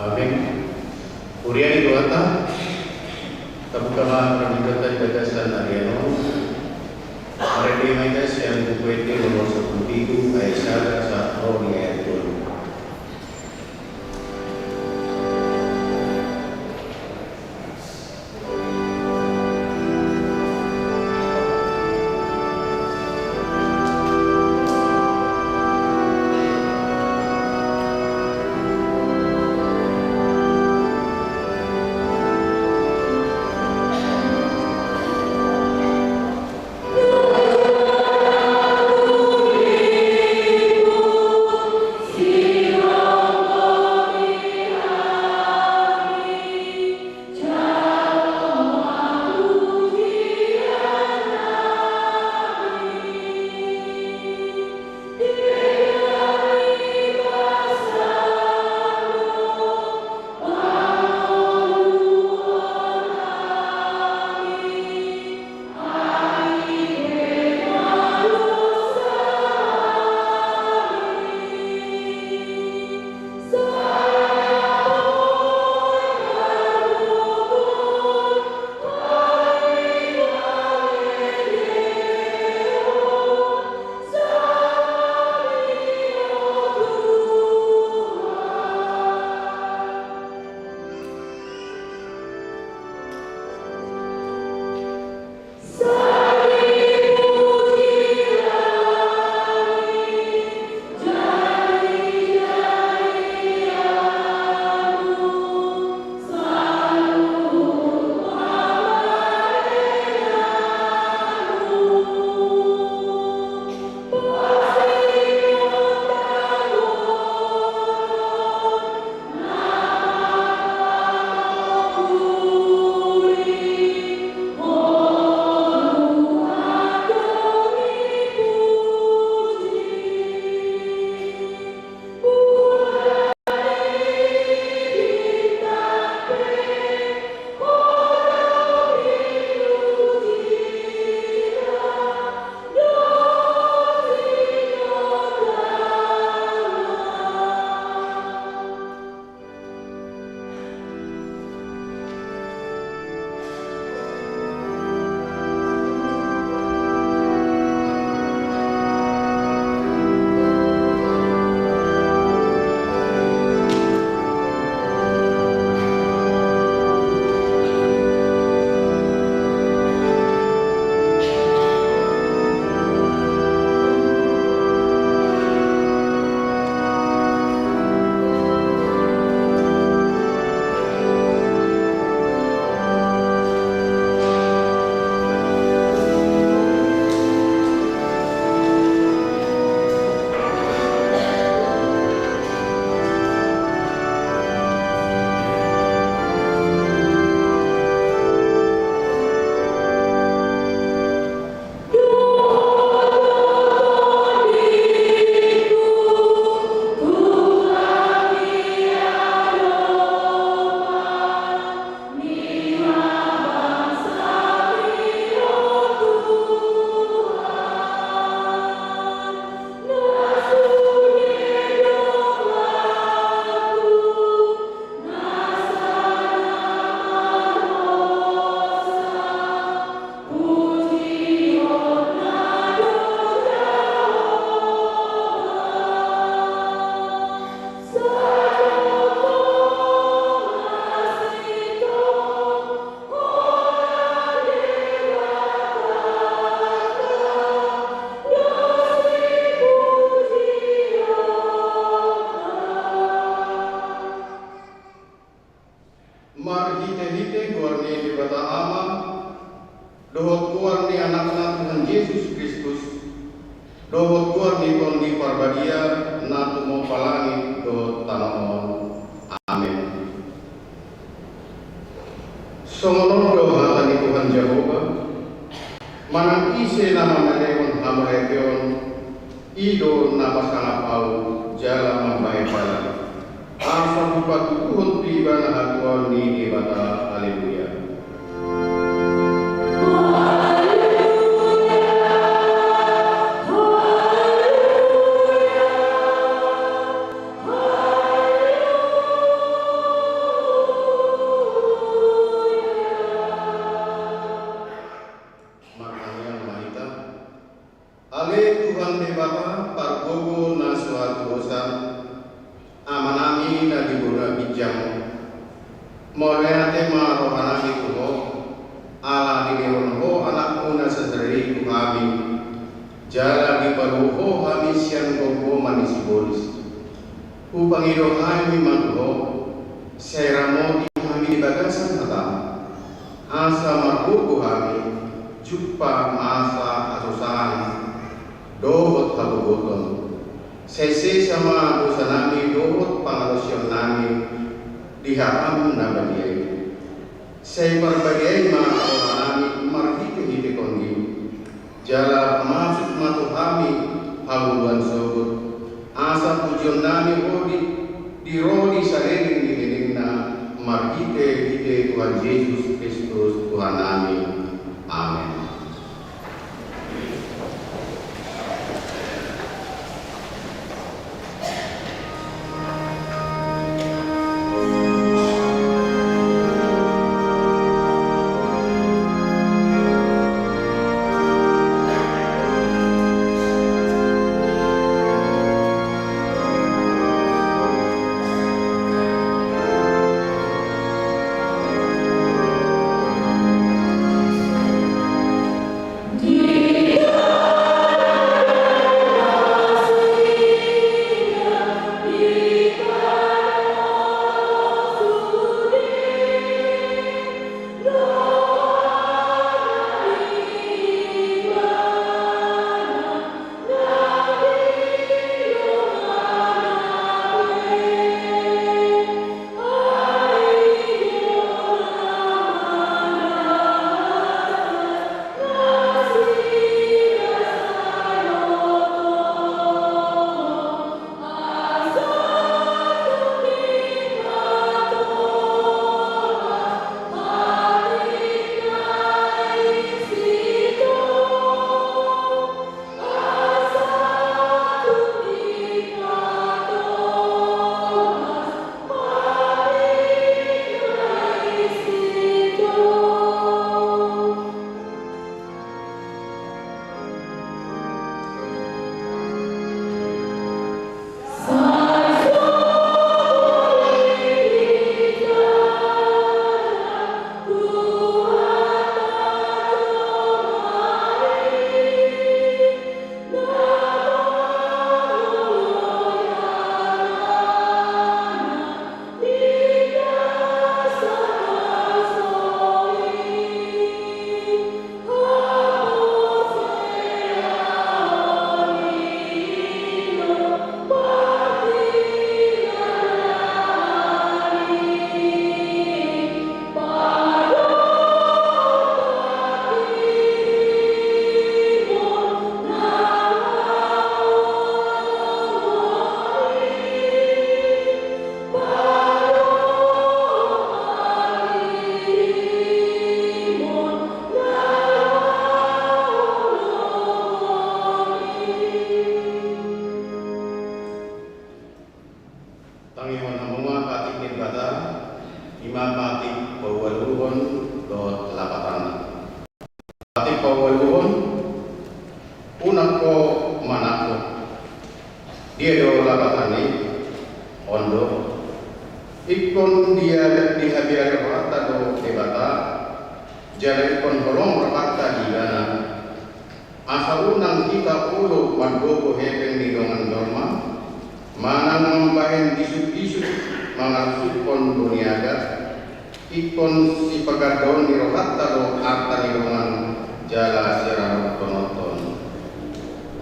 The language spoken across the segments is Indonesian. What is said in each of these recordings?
Amin. Uriani doata Tabukama Pramidata Gagasan Ariano Marede Maitas yang bukwete nomor 10 Aisyah sa Roni ayat 2. Dohot kuar ni anak-anak Tuhan Yesus Kristus. Dohot kuar ni kondi parbadia na tumo palangit dohot tanamon. Amin. Songonon doha ni Tuhan Jehovah. Manang ise nama melekon hamurekion. Ido na pasanapau jala mambae pala. Asa bupatu Tuhan tiba na hatuan ni ibata. Haleluya. Molenate marohanami kuho, ala diniron ho anak una sa dari ku kami, jala di paluho kami siang gogo manisibolis. Upang irohai mi magho, seramo di kami di bagasan hatam, asa marbuko kami, jumpa masa asusahan, dohot habugoton. Sese sama dosa nami dohot pangalusyon nami, dihakam na bagay. Say berbagay mga nami marhiti-hiti konggi. Jala masuk matu kami haluan sogot. Asa pujian nami di rodi sariling dililing na marhiti-hiti Tuhan Yesus Kristus Tuhan nami. Amin. Ikon dia dihabiari rata do debata, jala ikon bolong rata gilana. Asa unang kita ulo mandoko hepeng ni dongan norma, manang membahen disuk-disuk mangarsuk kon duniaga, ikon si pagadon ni rata do harta ni dongan jala sirah penonton.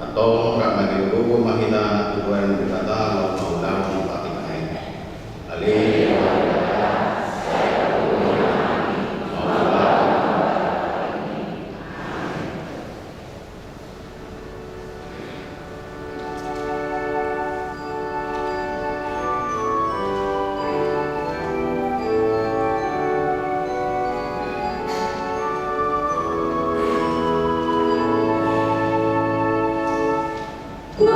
Atau ramai dogo mahina tuan berkata laulau patikai. Ali. Ku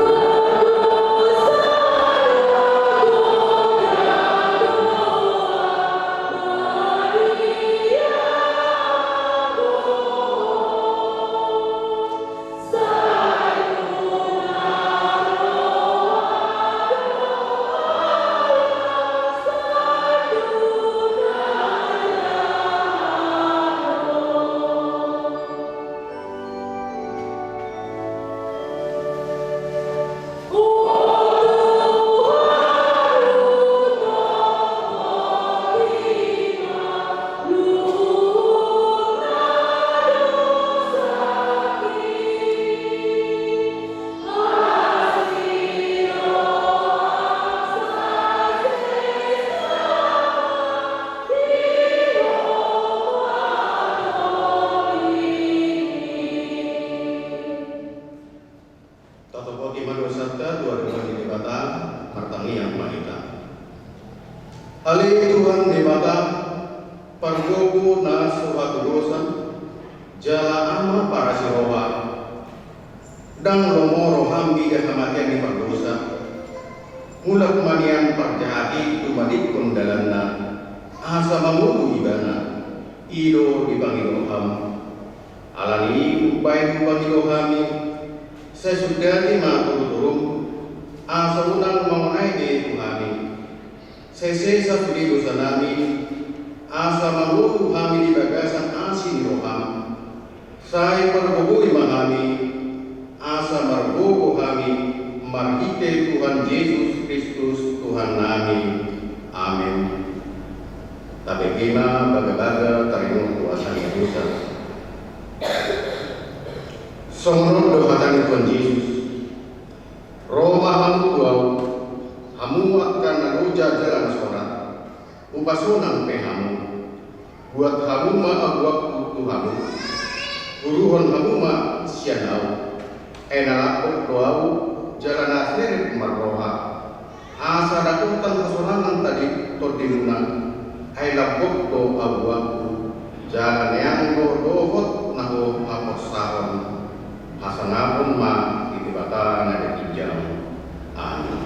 tiga kematian di perdosa, mula kemanian perjahati tumadik kondalanna, asa mamudu ibana, ido di pangidoham, alani upay di pangidohami, saya sudah turun, asa unang mengenai di tuhami, saya sesa sudi dosa nami, asa mamudu kami di bagasan asin roham, saya perbubuhi mahami, asa margogo kami marhite Tuhan Yesus Kristus Tuhan nami. Amin. Tapi kima baga-baga taringon kuasa dosa. Songon dohatan Tuhan Yesus. Roma hamu tuau, hamu akan naruja jalan sorat. Upasonang pehamu. Buat hamu maabuak Tuhamu. Uruhon hamu ma sianau. Enalakot doau jalan aslir marroha. Asa dakutan kesolangan tadi todimunan. Ay labok do abuakku. Jalan yang dohot naho apostahon. Hasanapun ma itibatan ada hijau. Amin.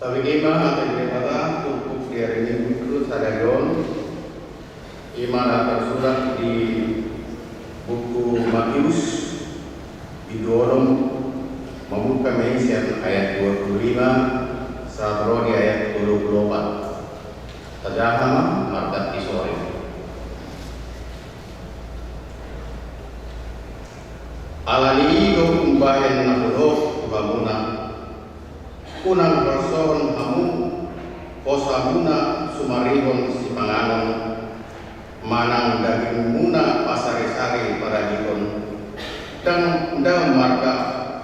Tapi ima atau daripada cukup di hari ini dulu sadayon ima tersurat di buku Matius didorong membuka mention ayat 25 sampai di ayat 24 terjahama markat isore. Alani do kumbayan nabuloh bangunan kunang person hamu kosamuna sumarihon si panganon manang daging muna pasari-sari paragikon dan ndang marka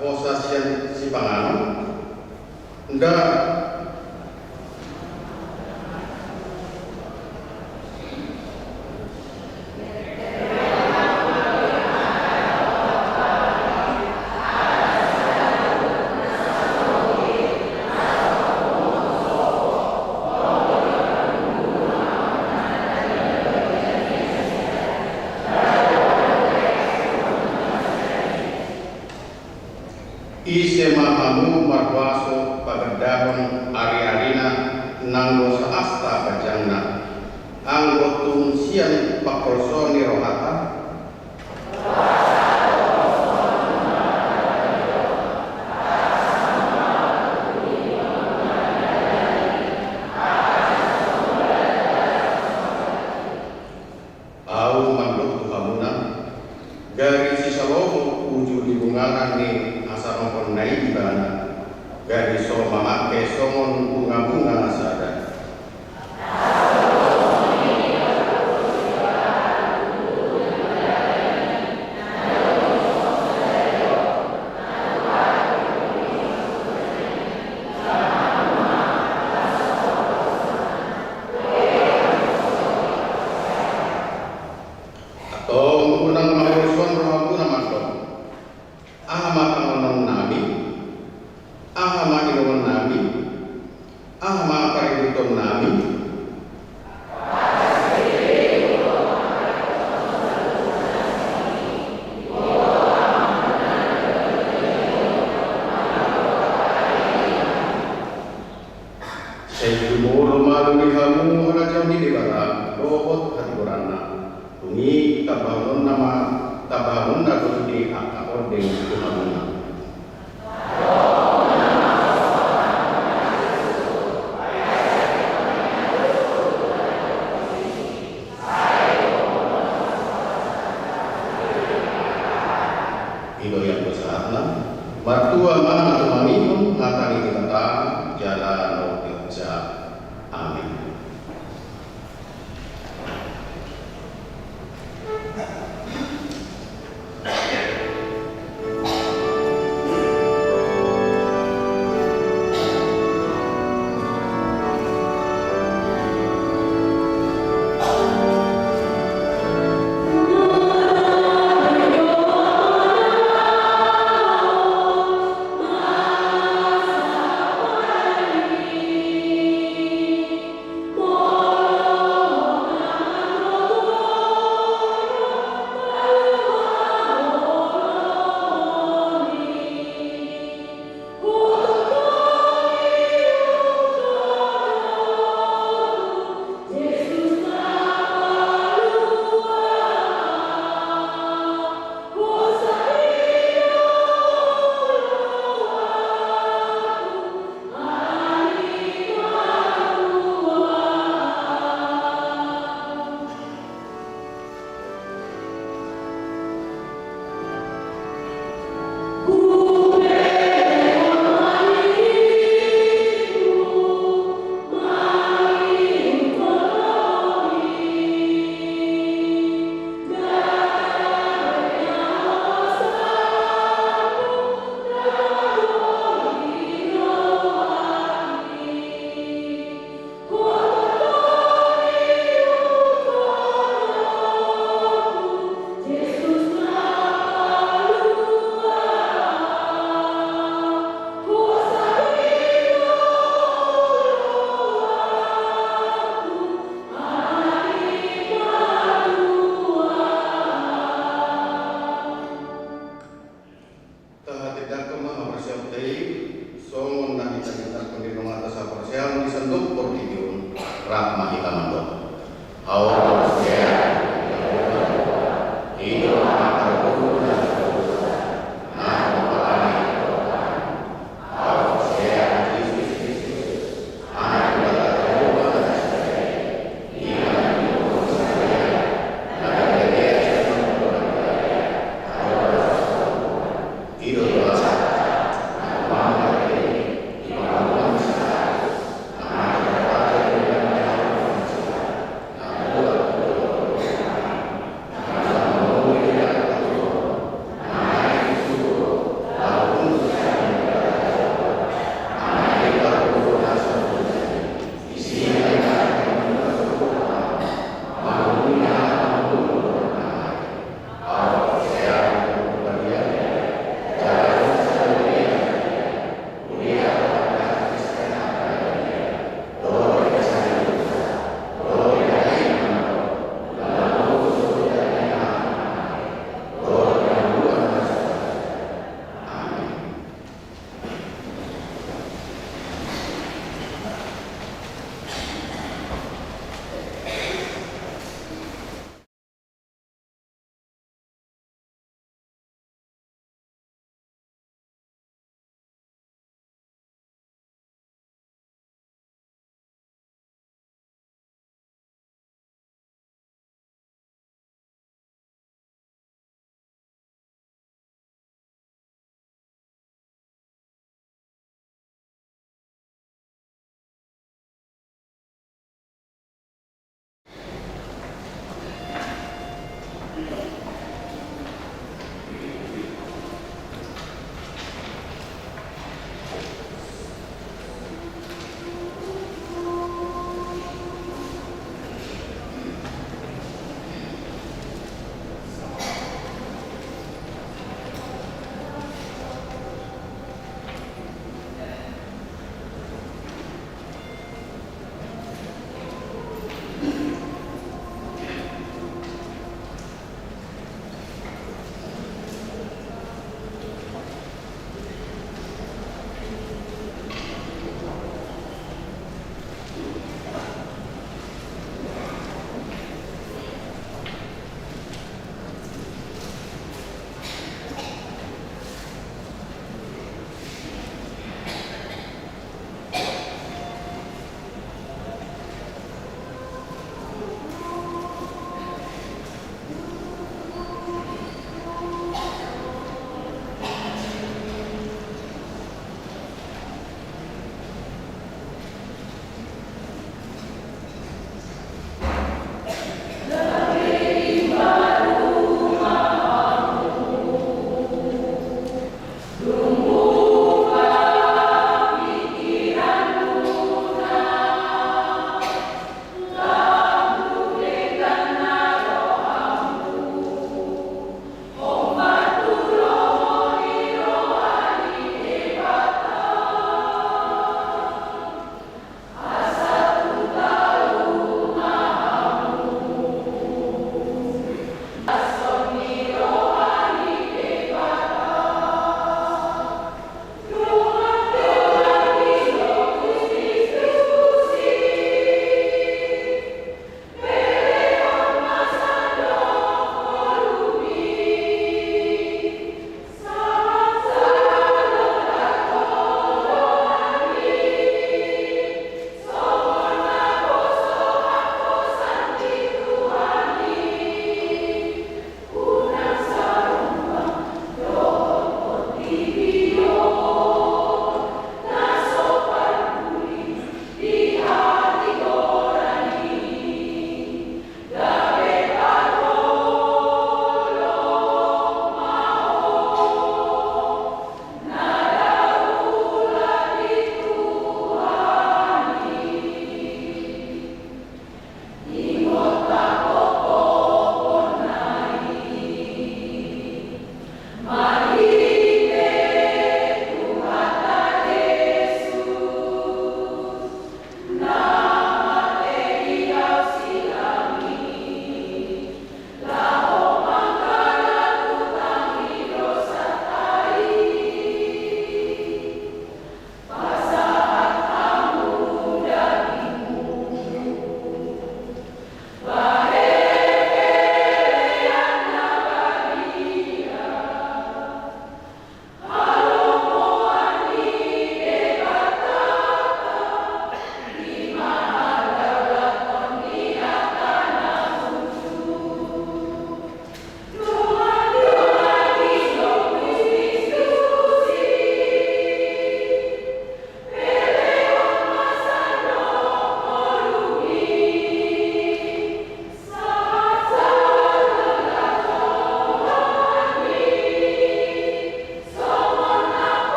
posasian si panganon nda ise mahamu marwaso pagandahon ari-arina nanggo sa asta bajangna anggo tungsian pakrosoni rohata au mandok tuhamuna dari sisa lomo uju di bungaran ni asal naik bana dari so mamakai somon bunga-bunga sada atau unang mahuson rohapuna masuk ahma pangonon nabi ahma inuan nabi ahma paributon nabi Sejumur malu dihamu raja di dibara robot hati gorana. Tungi tabangun nama tabangun atau di akar dengan kuhamuna. Itu yang besarnya. Mertua mana tumaninu ngatani kita jalan kerja. Amin.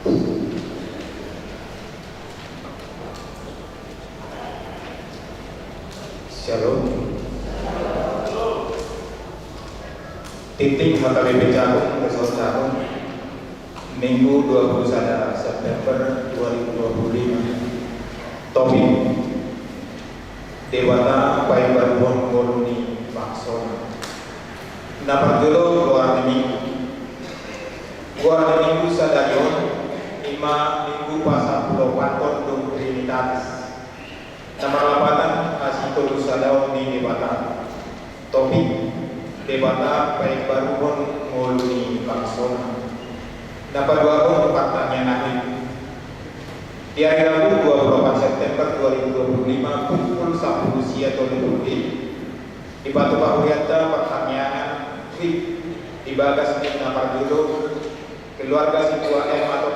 Shalom. Titik mata BPC Agung Resort Agung Minggu 21 September 2025. Topik Dewata Paibaruan Koloni Baksona. Dapat dulu keluar minggu sadarion 5 minggu pasal Pulau Panton Dung Trinitatis. Nama lapatan asih tulus sadaon di debata. Topik Debata Paibaruan Koloni Baksona. Dapat dua pertanyaan akhir. Di hari Rabu 24 September 2025 pukul 10 siang di Batu Pahurianta pertanyaan di Bagas Nina Parjudo keluarga Situa M atau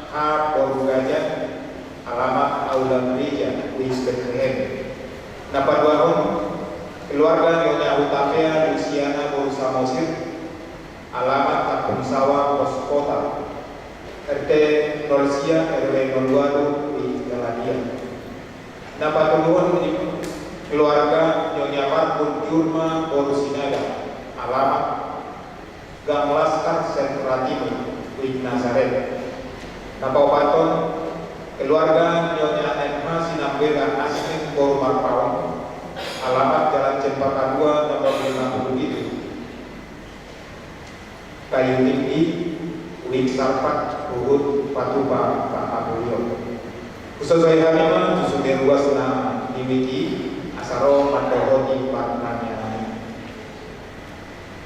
H. Boru Gajah alamat Aula Gereja Wis Bethlehem. Dapat dua keluarga Nyonya Utapea Luciana Boru Samosir alamat Kampung Sawah Pos Kota RT 0 RW 02 di Galadia. Dapat dua keluarga Nyonya Marpun Jurma Boru Sinaga alamat Gang Laskar Sentratimu di Nazaret. Napa Paton keluarga Nyonya NH Sinambela Asmin Boru Marpawang alamat Jalan Cempaka 2 nomor 57 Kayu Tinggi Wik Sarpat Ruhut Patupa Pak Abulyo. Sesuai kami sudah luas di wiki asaro mandoro di partnanya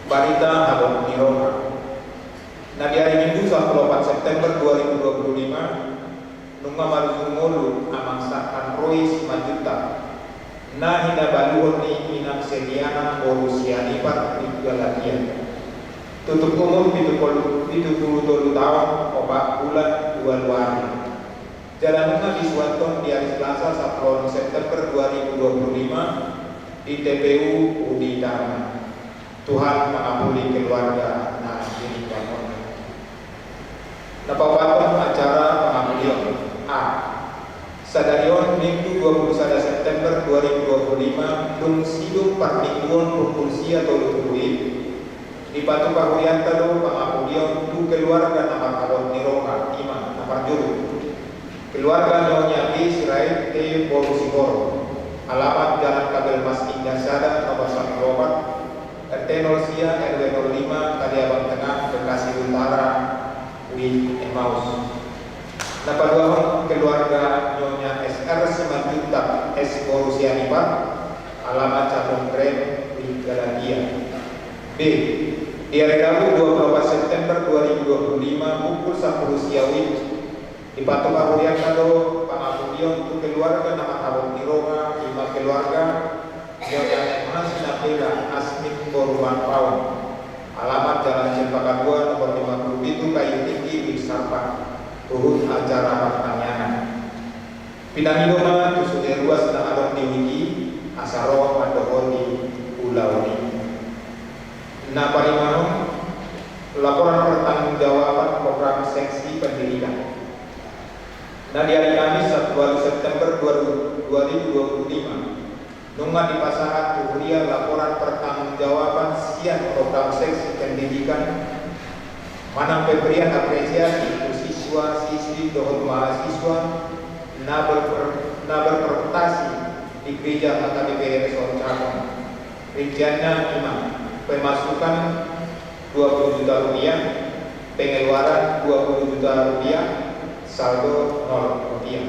Barita Abon Niroma. Nah di hari Minggu 4 September 2025 Nunga Maruzungulu Amangsakan Rois Majuta Nah hina baluhon ni Minang Sediana Borusianipat di Galatia. Tutup umur 77 tahun obat bulan 2 hari. Jalannya di Suwanton di hari Selasa 10 September 2025 di TPU Udi Dharma. Tuhan mengampuni keluarga nah ini bangun. Napawaton acara pengampunan A. Sadarion Minggu 21 September 2025 Dung Sidung Parmingguan Propulsia Tolutului di Batu Pahurianta do pengampunan tu keluarga nama Kabon Niroka Iman Namar Juru. Keluarga Nyonya B. Sirait T. Borusiboro alamat Jalan Kabel Mas Indah Sada nomor 1 RT 0 RW 05 Kaliabang Tengah Bekasi Utara Win Emmaus. Dapat dua keluarga Nyonya SR Simanjuntak S. Borusianipat alamat Cabang Kren di Galadia. B. Di hari Rabu 24 September 2025 pukul 10 siang di Batu Pahurian Kado Pangapudion untuk keluarga nama Kabon Niroma 5 keluarga Nyonya M. Sinabela Asmin Boruman Pawang alamat Jalan Cempaka 2 nomor 57 Kayu Tinggi di Sarpak turun acara pertanyaan Pinangidoma Tusude Ruas na Alon di Wiki Asaro Pandohon di Pulau ini. Nah parimanon laporan pertanggungjawaban program seksi pendidikan. Nah di hari Kamis 1 September 2025 Nunga di pasangan Tuhuria laporan pertanggungjawaban siang program seksi pendidikan Manang pemberian apresiasi untuk siswa siswi dohon mahasiswa na berprestasi di gereja HKBP Resort Cakung. Rinciannya 5 pemasukan 20 juta rupiah, pengeluaran 20 juta rupiah, saldo 0 rupiah.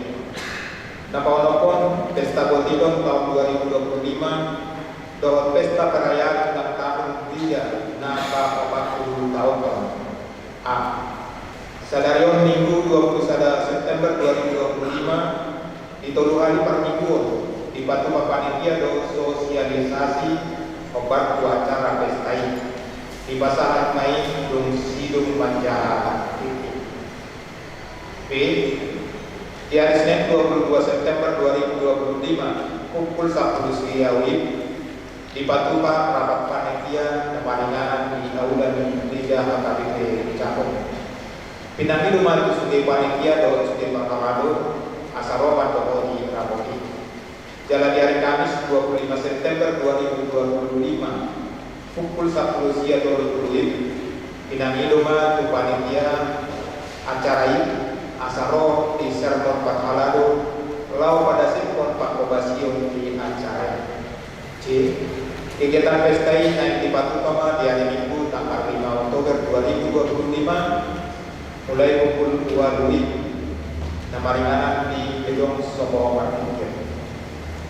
Napon pesta Botidon tahun 2025 dohon pesta perayaan ulang tahun gereja napa 40 tahun. A. Sadarion Minggu 21 September 2025 di Toluhali Parmingguan di Batu Panitia do sosialisasi obat acara pesta di Pasaran Mai Dung Sidung Manjahat. B. Di hari Senin 22 September 2025 pukul 10 siang di Batu rapat panitia kemaringan di Aula Gereja HKBP Cakung. Pinangi rumah itu sudah panitia atau sudah pakalado asaropan atau di Raboki. Jalan di hari Kamis 25 September 2025 pukul 10 siang atau 20 Pinangi rumah itu panitia acara itu asaro di sermon pakalado lau pada sekon Pak Kobasion di acara C. Kegiatan pesta ini naik di Patupama di hari Minggu tanggal 5 Oktober 2025 mulai pukul 2 nama ringanan di gedung Sopo Martinker.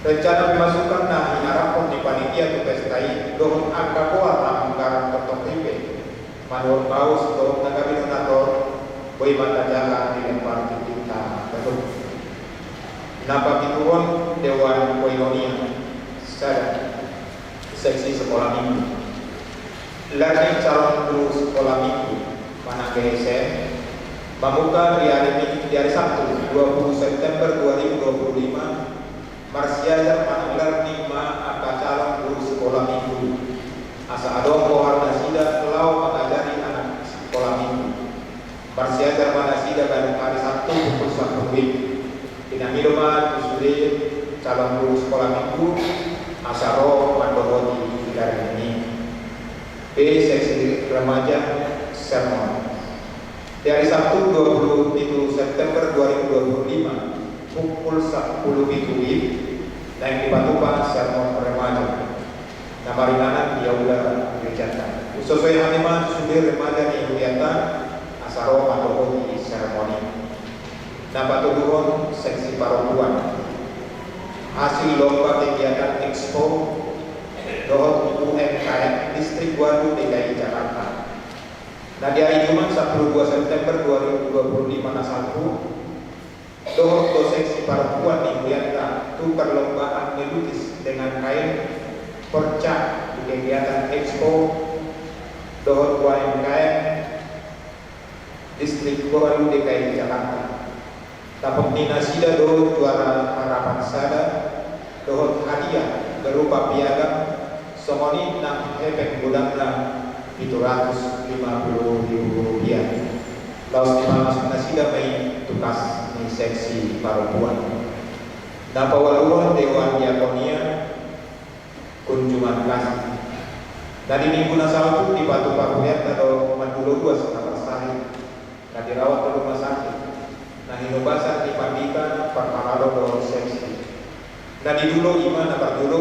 Rencana pemasukan nah hinarapon di panitia tu pesta ini dohon angka kuat anggaran ketok ribe manur paus dohon naga binonator boy mata jalan di lempar kita betul. Napa pituon Dewan Koinonia sada seksi sekolah minggu learning calon guru sekolah minggu mana GSM Pamuka di hari Sabtu 20 September 2025 Marsiajar Mananglar Nima Aka calon guru sekolah minggu Asa adong Kohar Nasida Lau mengajari anak sekolah minggu Marsiajar Manasida pada hari Sabtu pukul 1 Pinamidoma Tusudin calon guru sekolah minggu Asaro Mandohoti dari ini B. Seksi remaja sermon di hari Sabtu 27 September 2025 pukul 10 WIB naik di Patupang sermon remaja nama ringanan dia udah dikerjakan sesuai haniman sudir remaja di Yuliata asaro atau di seremoni nama tuduhan seksi perempuan hasil lomba kegiatan Expo Dohot UMKM Distrik Waduh DKI Jakarta. Nah di hari Jumat 12 September 2025 nasatu Dohot seksi perempuan di Yulianta tukar lombaan melukis dengan kain perca di kegiatan Expo Dohot UMKM Distrik Waduh DKI Jakarta. Tapok Ninasida Dohot juara harapan sada Dohot hadiah berupa piagam somoni nang efek gudangna Rp750.000. Laos di Manas Nasida may tukas ni seksi perempuan. Napawaluan Dewan Diakonia kunjungan kasih. Dari minggu na Sabtu di Batu Pakuyat atau Mandulo 2 setengah sehari. Nah dirawat ke rumah sakit. Nah hinubasan di Pandika Parmalado Dohot seksi. Nah di dulu iman apa dulu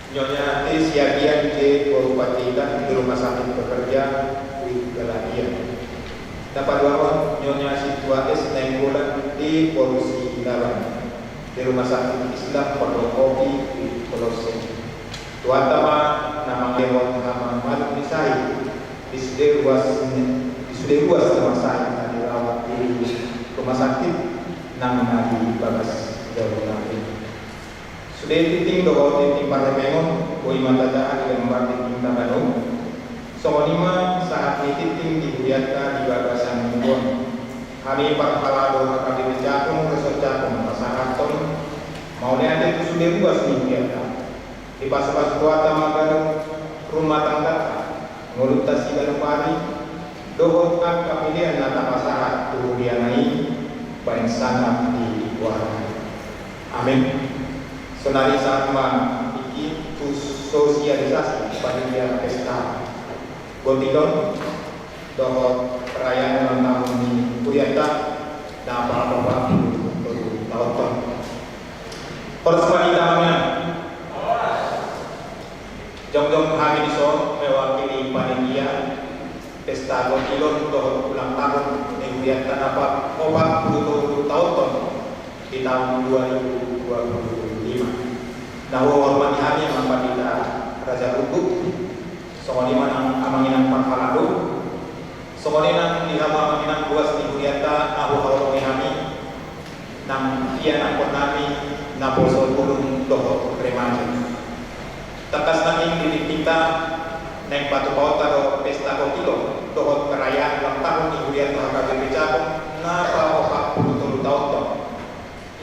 nyonya siagian ke Borupatikan di rumah sakit bekerja di Galadian. Dapat lawan nyonya Situa S Nainggolan di Polusi Dalam di rumah sakit Islam Pondok Kopi di Kolose. Tuatama nama Dewan Muhammad Misai di Suderuas rumah sakit dirawat di rumah sakit nama di Bagas Jawa Tengah. Sudah titing doa titing parlemen, koi mata jahat yang membuat titing tabanung. Somonima saat titing dihuyatkan di bagasan mingguan. Kami parkalado maka dibejakung resojakung pasangaton. Maunya ada itu sudah luas dihuyatkan. Di pas-pas kuata magarung rumah tangga ngulut tasi galupari. Dohot angka pilihan nata pasangat tuhudianai bain sangat di warna. Amin. Sonari sama iki tu sosialisasi panitia pesta Botilon dohot perayaan ulang tahun di Kuriata dan apa-apa tahun Horus wanita namanya Jom-jom kami dison mewakili panitia pesta Botilon dohot ulang tahun di Kuriata apa 40 tahun di tahun 2020 Nah, hormati hari yang mempadita Raja Lubuk, Songonima amanginang Pangkalado, Songonina dihama amanginang luas di Kuriata, Ahu Hauroni Hami, Nang Ia Nakon Nami, Naposo Tulung Doho Remaja. Tekas nami didik kita, Neng Batu Pauta do Pesta Kokilo, Doho perayaan ulang tahun di Kuriata HKBP Cakong, Napa 40 tahun.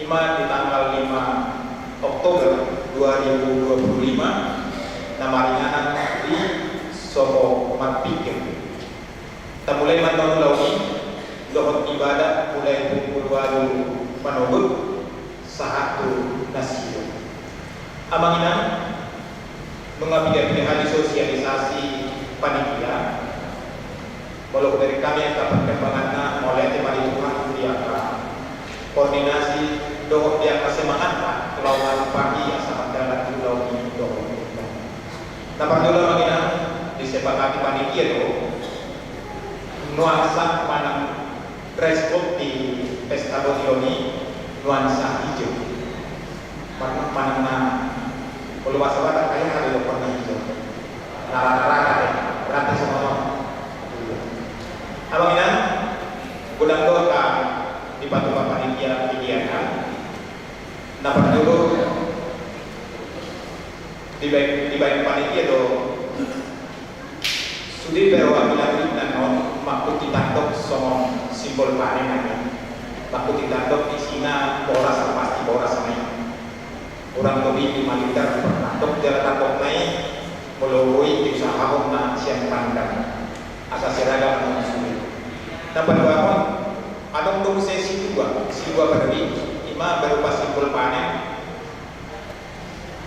Ima di tanggal 5 Oktober 2025 nama ringanan di Sopo Matpikir kita mulai mantau launi dohot ibadah mulai pukul 8 manobut sahatu nasio amangina mengambil pilihan sosialisasi panitia walau dari kami yang dapat perkembangannya mulai temani Tuhan diaka koordinasi dohot yang semangat lawan pagi ya sama dalam launi dohot dapat dulu amangina disepakati panitia do nuansa manang dress code di pesta Bonioni nuansa hijau manang kalau bahasa Batak kayaknya ada warna hijau narang-narang ya berarti semua abang ini gudang doa di batu panitia didiakan dapat dulu di baik panitia do Sudi perwakilan dan non makut ditandok somong simbol panen ini. Makut ditandok di sini boras pasti boras naik. Orang lebih 5 liter tandok jalan tandok naik melalui usaha hong siang pandang. Asal seragam non sudi. Dapat bangun ada untuk sesi 2 berdiri 5 berupa simbol panen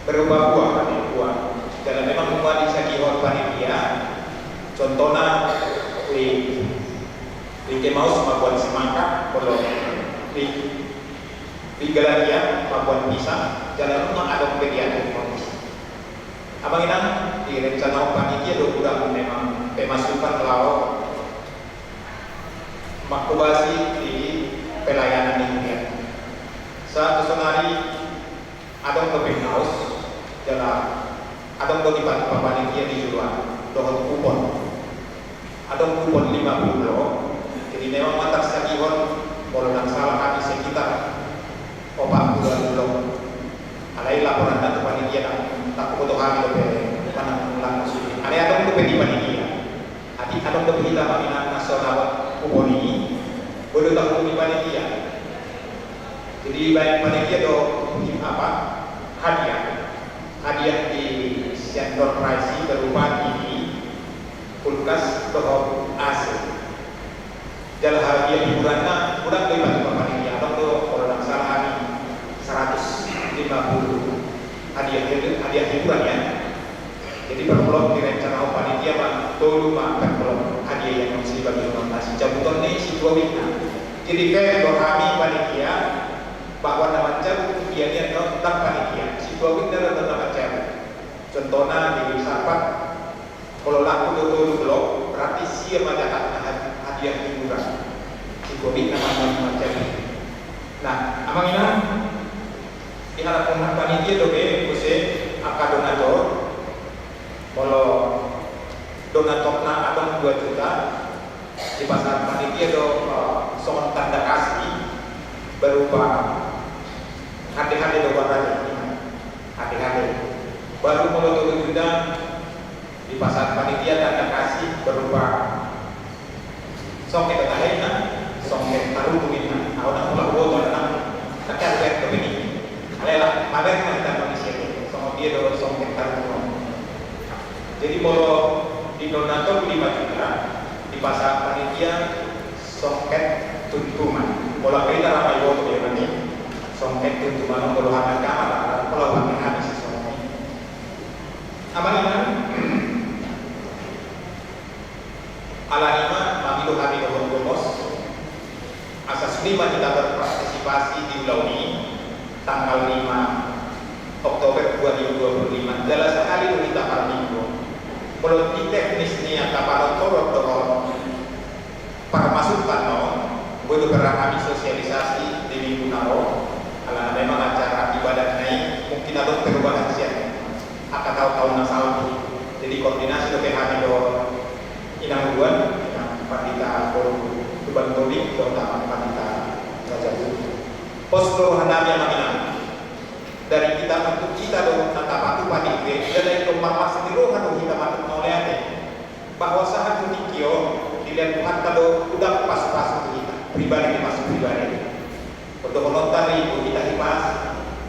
berupa buah. Dalam memang membuat disagihon panitia. Contohnya di Kemaus maupun semangka, kalau di Galatia maupun pisang, jalan rumah ada kegiatan kondisi. Abang ini di rencana panitia sudah memang pemasukan laut makubasi di pelayanan ini. Saat kesonari ada ke Kemaus, jalan ada di panitia di Juruan, dohon kupon. Ada kupon 50 loh. Jadi memang mata sagihon kalau nak salah kami sekitar 40 loh. Alai laporan dan panitia tak foto kami lebih panang langsung. Ada yang di panitia. Hati ada yang kita mengenal nasional kupon ini. Boleh tak di panitia. Jadi baik panitia do apa hadiah di Center Prize berupa TV kulkas atau AC. Jalan hadiah hiburannya kurang lebih banyak panitia atau kalau salah hari 150 hadiah hiburan ya. Jadi per blok direncanakan panitia mah dulu mah per blok hadiah yang mesti bagi donasi cabuton nih si Wina. Jadi kayak kami panitia bahwa nama cabu biarnya tetap panitia si Wina tetap macam contohnya di sahabat kalau laku dulu blok berarti siapa ada hadiah hiburan si Covid macam nah amang ini diharapkan panitia dobe kuse akan donatur kalau donaturnya ada 2 juta di pasar panitia do soal tanda kasih berupa hati-hati do hati-hati baru kalau 2 juta di pasar panitia tanda kasih berupa songket tahena, songket taruh tulisan, awalnya pulang botol dan tak ada ke ini. Alelah, mager kita manusia ini, sama dia do songket taruh. Jadi kalau di donatur 5 juta di pasar panitia songket tuntuman. Kalau kita ramai botol yang ini songket tuntuman kalau habis kamar, kalau habis songket. Apa ini? Alalima mamilu kami domos asas 5 kita berpartisipasi di bulan ini tanggal 5 Oktober 2025 adalah sekali kita per minggu kalau di teknis ini kapan torot para masukan boleh berkami sosialisasi di minggu naro karena memang acara ibadah naik mungkin ada perubahan siang akan tahu nasalah jadi koordinasi lebih kami inang duluan, Pandita Tuban Tobi, terutama Pandita Raja Bulu. Pos kelurahan yang menginang dari kita untuk kita dong tata patu panitia dan itu mama sendiri kan kita matu oleh bahwa saat unikio dilihat Tuhan kalau udah pas kita pribadi untuk menonton itu kita himas,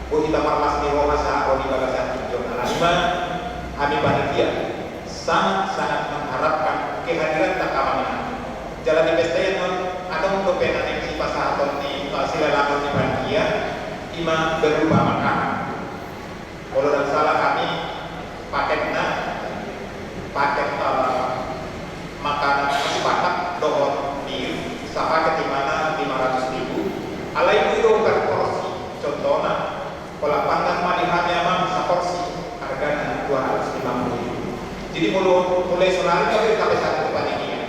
kita marmas di rumah sah di bagasan hijau. Lima kami panitia sangat mengharapkan kehadiran tak kawannya jalan di pesta yang ada untuk pena yang si pasar atau di silalang di panitia ima berupa makanan. Kalau tidak salah kami paket makanan sepakat dohon di sepaket di mana 500.000. Alai itu per porsi. Contohnya, kalau panggang madihannya memang seporsi harganya 250.000. Jadi mulai sonari kami sampai satu panitia.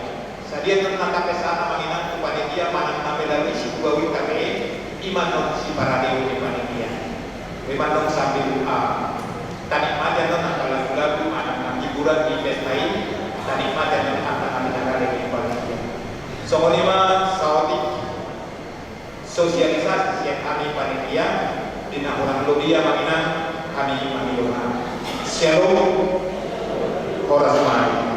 Sadia tentang sampai sana mengingat panitia mana sampai lagi si dua wikabe iman si para dewi di panitia. Memang sambil tadi maja tentang lagu-lagu anak-anak hiburan di pesta ini. Tadi maja tentang anak-anak di panitia. Soal 5 saotik sosialisasi yang kami panitia di orang Lodia Maminan kami Mamilona. Shalom Horasmai.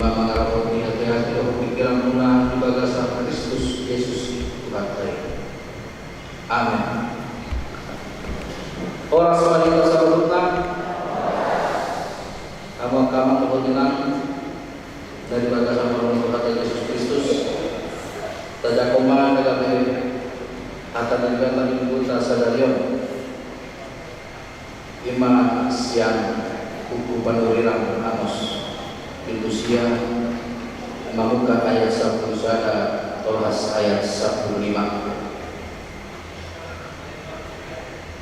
Imam mengarapkan hati-hati pikiran guna di bagasan Kristus Yesus Tuhan kita. Amin. Orang semuanya sahabat kamu kebetulan dari bagasan Tuhan Yesus Kristus. Tada koma nagabe akan nagatan ibuta sa dalyon. Ima siang buku panurirang Amos pintu siang mamuka ayat 10 sada Tolhas ayat 15.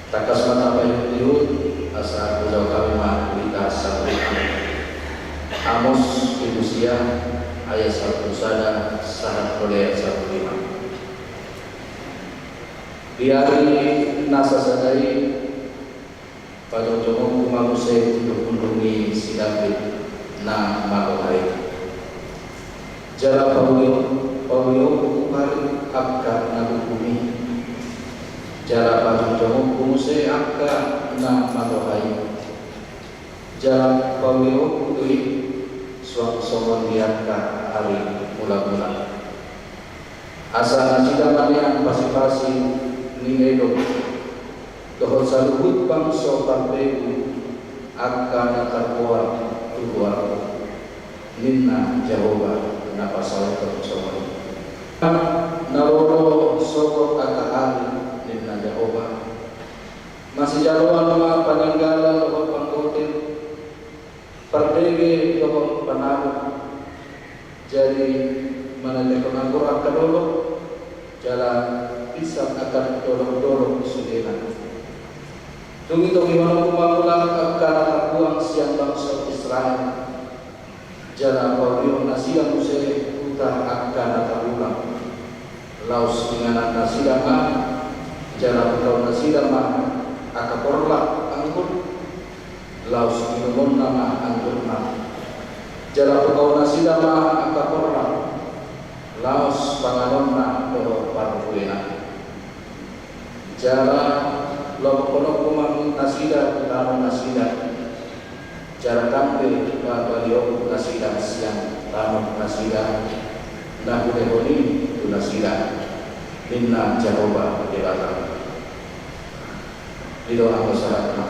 Takas mata payung tiut asa kudau kami mah berita 15. Amos pintu siang ayat 10 sada sahat oleh 15. Di hari nasa sadari pada jomong kumalusay untuk mendungi si David na maluhay. Jala Paulio kukari abka na bumi. Jala pada jomong kumusay abka na maluhay. Jala Paulio kukui suatu soman diangka hari mula-mula. Asa nasidaman yang pasi-pasi ningedok dohol saluhut bangso parbegu akan nakarkuar tubuar ninna Jehovah napasal terusawai naroro sokot akaali ninna Jehovah masih jaluan mga pananggala dohol pangkotin parbege dohol panabu jadi manadekon angkur akadolo jalan bisa akan dorong-dorong sudenan. Tungi-tungi mana kumamulang akan buang siang bangsa Israel. Jala Paulio nasiang usai utang akan atabulang. Laus dengan nasidama jala putau nasidama akaporla anggur. Laus minumon nama anggurna. Jala putau nasidama akaporla. Laos pangalonna doho parpuena. Jala lokono kumang nasida tano nasida. Jala kampe balio nasida siang tano nasida. Nah budehoni tu nasida. Inna Jehovah Dewata. Lido aku saratna.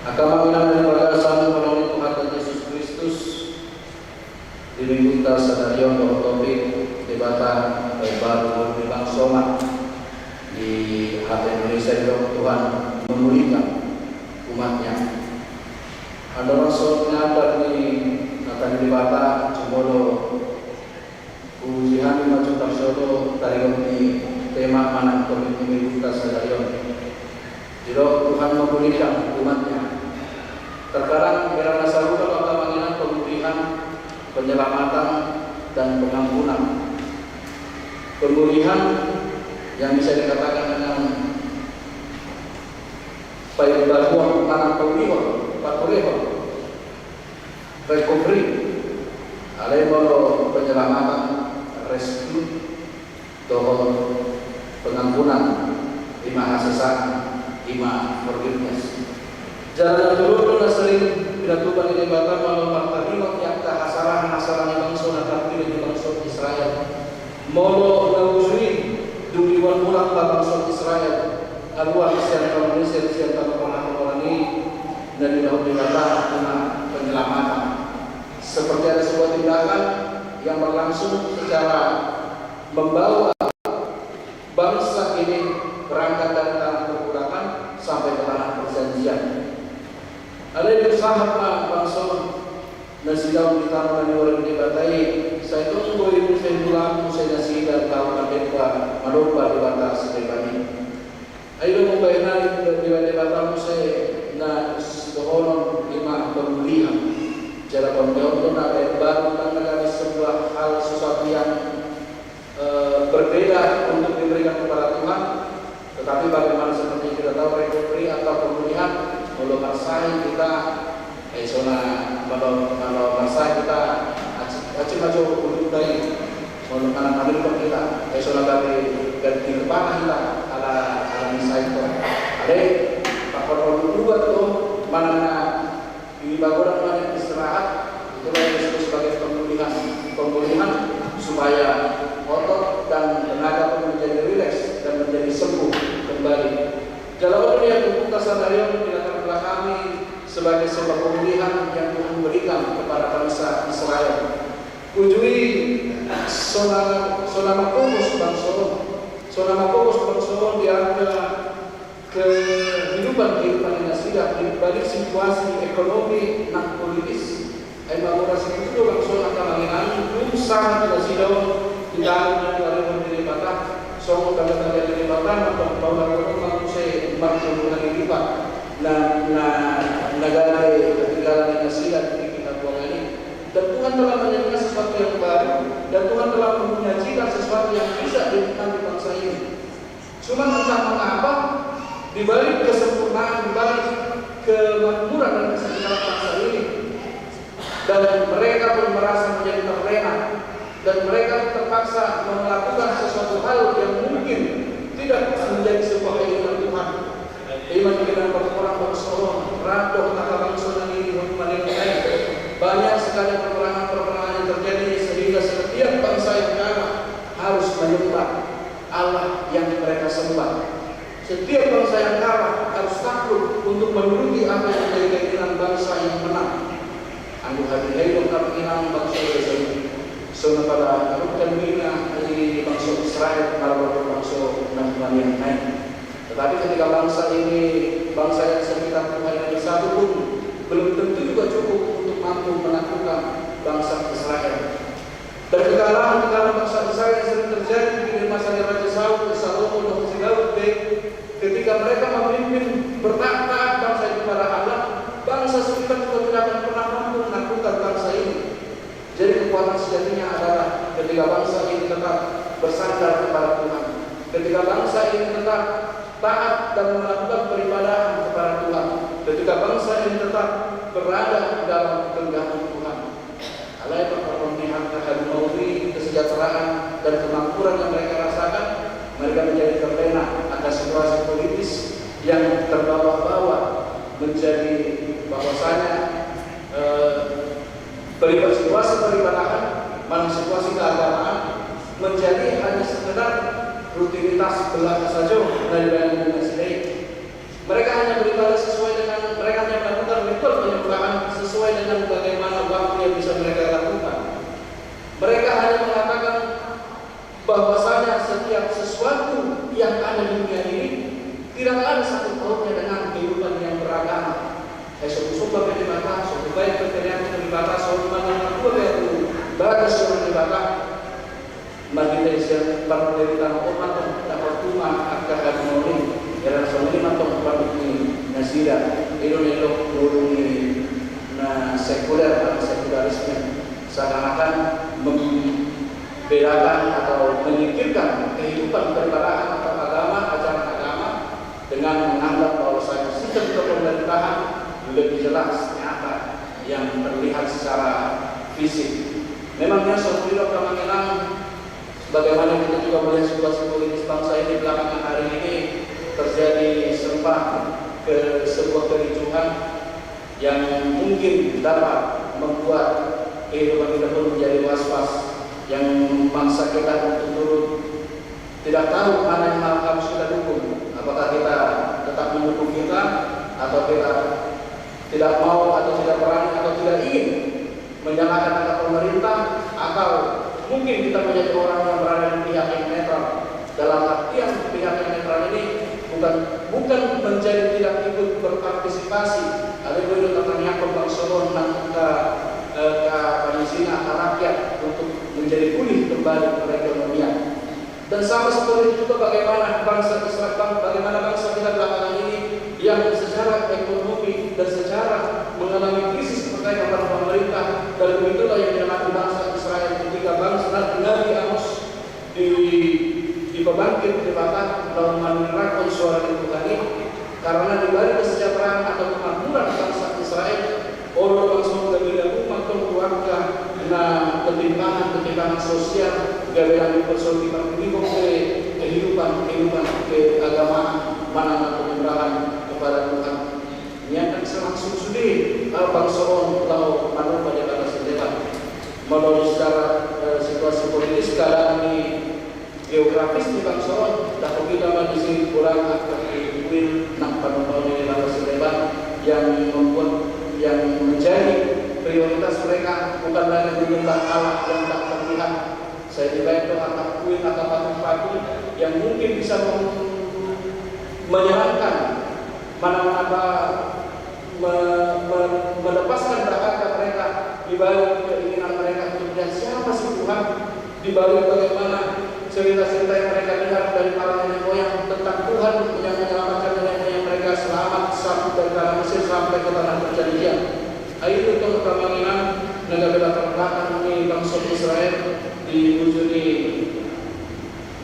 Akamawilan dari bagasan melalui Tuhan Yesus Kristus. Di minggu kita sadarion bahwa topik debatan baru di Soma di hati Indonesia juga Tuhan memulihkan umatnya. Ada rasul nyata di akan dibata cumolo ujian maju tarsolo dari ini tema mana topik di minggu kita sadarion. Jadi Tuhan memulihkan umatnya. Terkadang kira nasarukan maka mengenai pemulihan, penyelamatan dan pengampunan. Pemulihan yang bisa dikatakan dengan payudara mana pemulihan, patrihon, recovery, alebolo penyelamatan, rescue, dohon pengampunan, lima hasesaan, lima forgiveness. Jalan dulu na sering pinatuban ini bata malam martarinot yang kahasaran yang bangsa nakarpili di bangsa Israel. Molo nausri duliwan mulang bangsa Israel. Alwa Israel Indonesia siang tanpa pengalaman dan dilakukan dibata dengan penyelamatan. Seperti ada sebuah tindakan yang berlangsung secara membawa bangsa ini berangkat dari tanah perbudakan sampai ke tanah perjanjian. Ada yang sahabat bangsa nasidaw di tanah dan orang dibatai. Saya tunggu ibu saya pulang, saya nasidaw tahu mereka melupa di batas sebegini. Ayo membayar di batas saya na sehonon lima pemulihan. Cara pemulihan itu nak baru tentang sebuah hal sesuatu yang berbeda untuk diberikan kepada Tuhan. Tetapi bagaimana seperti kita tahu recovery atau pemulihan. Kalau marsai kita, kalau marsai kita acim aja untuk dari, kalau anak-anak kita, ganti kepala kita, ala misai itu. Ada kalau dua tuh mana ini baguran mana istirahat, pemulihan supaya otot dan tenaga pun menjadi rileks dan menjadi sembuh kembali. Jalan yang Bukta Sadarion dilakukan kami sebagai sebuah pemulihan yang Tuhan berikan kepada bangsa Israel. Kunjungi Sonama Kobos Bangso diangkat kehidupan yang sudah di balik situasi ekonomi dan politis. Elaborasi itu langsung akan mengenai sangat tidak sidang di dalam dari dilibatkan soal kata-kata dilibatkan atau bahwa manusia makhluk yang dilibat negara ketinggalan yang sudah kita buang ini. Dan Tuhan telah menyanyikan sesuatu yang baru dan Tuhan telah menyajikan sesuatu yang bisa dinikmati bangsa ini. Cuma entah mengapa di balik kesempurnaan, di balik kemakmuran dan kesejahteraan bangsa ini, dan mereka pun merasa menjadi terlena dan mereka terpaksa melakukan sesuatu hal yang mungkin tidak menjadi sebuah keinginan Tuhan. Iman dengan orang bangsa rado kata bangsa ini menilai banyak sekali peperangan yang terjadi sehingga setiap bangsa yang kalah harus menyembah Allah yang mereka sembah. Setiap bangsa yang kalah harus takut untuk menuruti apa yang menjadi keinginan bangsa yang menang. Anu hadirai dokter inang bangsa Israel. So pada arutan bina di bangsa Israel kalau bangsa Nabi yang naik. Tetapi ketika bangsa ini bangsa yang sekitar Tuhan yang bersatu pun belum tentu juga cukup untuk mampu menaklukkan bangsa Israel. Dan kekalahan bangsa Israel yang sering terjadi di masa Raja Saul, Salomo dan Daud ketika mereka memimpin bertaat bangsa itu kepada Allah, bangsa sekitar juga tidak akan pernah mampu menaklukkan bangsa ini. Jadi kekuatan sejatinya adalah ketika bangsa ini tetap bersandar kepada Tuhan, ketika bangsa ini tetap taat dan melakukan peribadahan kepada Tuhan, ketika bangsa ini tetap berada dalam genggaman Tuhan. Alai perpemilihan terhadap mauri, kesejahteraan dan kemakmuran yang mereka rasakan, mereka menjadi terlena atas situasi politis yang terbawa-bawa menjadi bahwasanya situasi peribadahan, malah situasi keagamaan menjadi hanya sekedar rutinitas belaka saja dari dunia sendiri. Mereka hanya beribadah sesuai dengan mereka hanya melakukan ritual penyembahan sesuai dengan bagaimana waktu yang bisa mereka lakukan. Mereka hanya mengatakan bahwasanya setiap sesuatu yang ada di dunia ini tidak ada satu pautnya dengan kehidupan yang beragama. Suatu bagai dibata, suatu baik berkaitan dengan dibata, suatu mana dua baru bagus suatu dibata. Bagi Indonesia para penderitaan umat dapat cuma akan harmoni. Karena semua matang ini nasida Indonesia ini sekuler atau sekularisme seakan-akan membedakan atau menyingkirkan kehidupan peribadahan atau agama, ajaran agama dengan menganggap bahwa sistem pemerintahan lebih jelas nyata yang terlihat secara fisik. Memangnya suatu kemungkinan bagaimana kita juga melihat situasi politis bangsa ini belakangan hari ini terjadi sempat ke sebuah kericuhan yang mungkin dapat membuat kehidupan kita pun menjadi was-was, yang bangsa kita turut tidak tahu mana yang harus kita dukung. Apakah kita tetap mendukung kita atau kita tidak mau atau tidak berani atau tidak ingin menyalahkan kata pemerintah, atau mungkin kita menjadi orang yang berada di pihak yang netral. Dalam artian pihak yang netral ini bukan menjadi tidak ikut berpartisipasi. Ada dulu katanya pembangsawan ke Palestina rakyat untuk menjadi pulih kembali perekonomian. Dan sama seperti itu juga bagaimana bangsa Israel, bagaimana bangsa kita belakangan ini yang secara ekonomi dan secara mengalami krisis terkait dengan pemerintah. Dan begitulah yang dialami bangsa Israel ketika bangsa Nabi Amos di pembangkit dibakar lalu menerangkan suara Tuhan ini, karena di balik kesejahteraan atau kemakmuran bangsa Israel, orang bangsa berbeda umat keluarga, ketimpangan sosial, gawean persoalan kehidupan keagamaan, mana penyembahan kepada Tuhan. Ini akan langsung sudah bangsa lalu manut pada kata sendiri melalui secara geografis di bangsa dapat kita mengisi kurang akan diikuti nak penonton ini lalu selebar yang membuat yang menjadi prioritas mereka bukan lagi menyembah Allah yang tak terlihat. Saya kira itu akan kuil atau patung-patung yang mungkin bisa menyenangkan mana-mana melepaskan dahaga mereka di balik keinginan mereka untuk melihat siapa sih Tuhan, di balik bagaimana cerita-cerita yang mereka dengar dari para nenek moyang tentang Tuhan yang menyelamatkan nenek moyang mereka selamat sampai dari tanah Mesir sampai ke tanah perjanjian. Itu untuk kemanginan negara terbelakang ini bangsa Israel diwujudi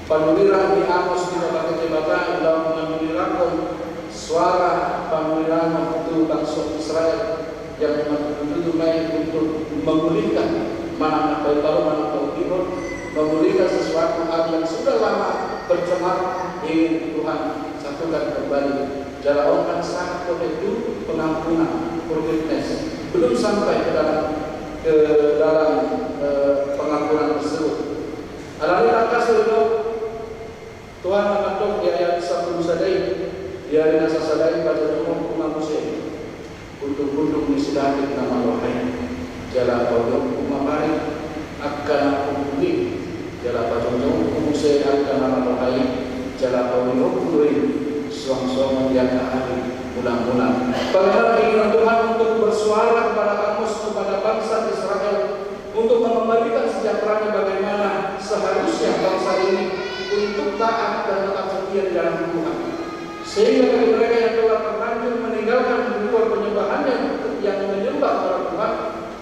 panuliran di Amos di Bapak Kejabatan dalam menulirakan suara panuliran untuk bangsa Israel yang menuntut untuk memulihkan mana baru mana timur, memulihkan sesuatu hal yang sudah lama bercemar ingin Tuhan satukan kembali. Jalakan saat itu pengampunan, forgiveness belum sampai ke dalam pengampunan tersebut. Alami langkah seluruh Tuhan mengatur di ayat 10 sadai di hari nasa sadai pada umum kumangusai untuk disedangkan nama rohai jala kodok kumamari akan kumuli jala pajong kumangusai akan nama rohai jala kodok kumuli suang-suang yang ahli ulang-ulang. Bagaimana keinginan Tuhan untuk bersuara kepada Amos, kepada bangsa Israel untuk mengembalikan sejahteranya bagaimana seharusnya bangsa ini untuk taat dan tetap setia di dalam Tuhan. Sehingga bagi mereka yang telah terlanjur meninggalkan ritual penyembahannya yang menyembah kepada Tuhan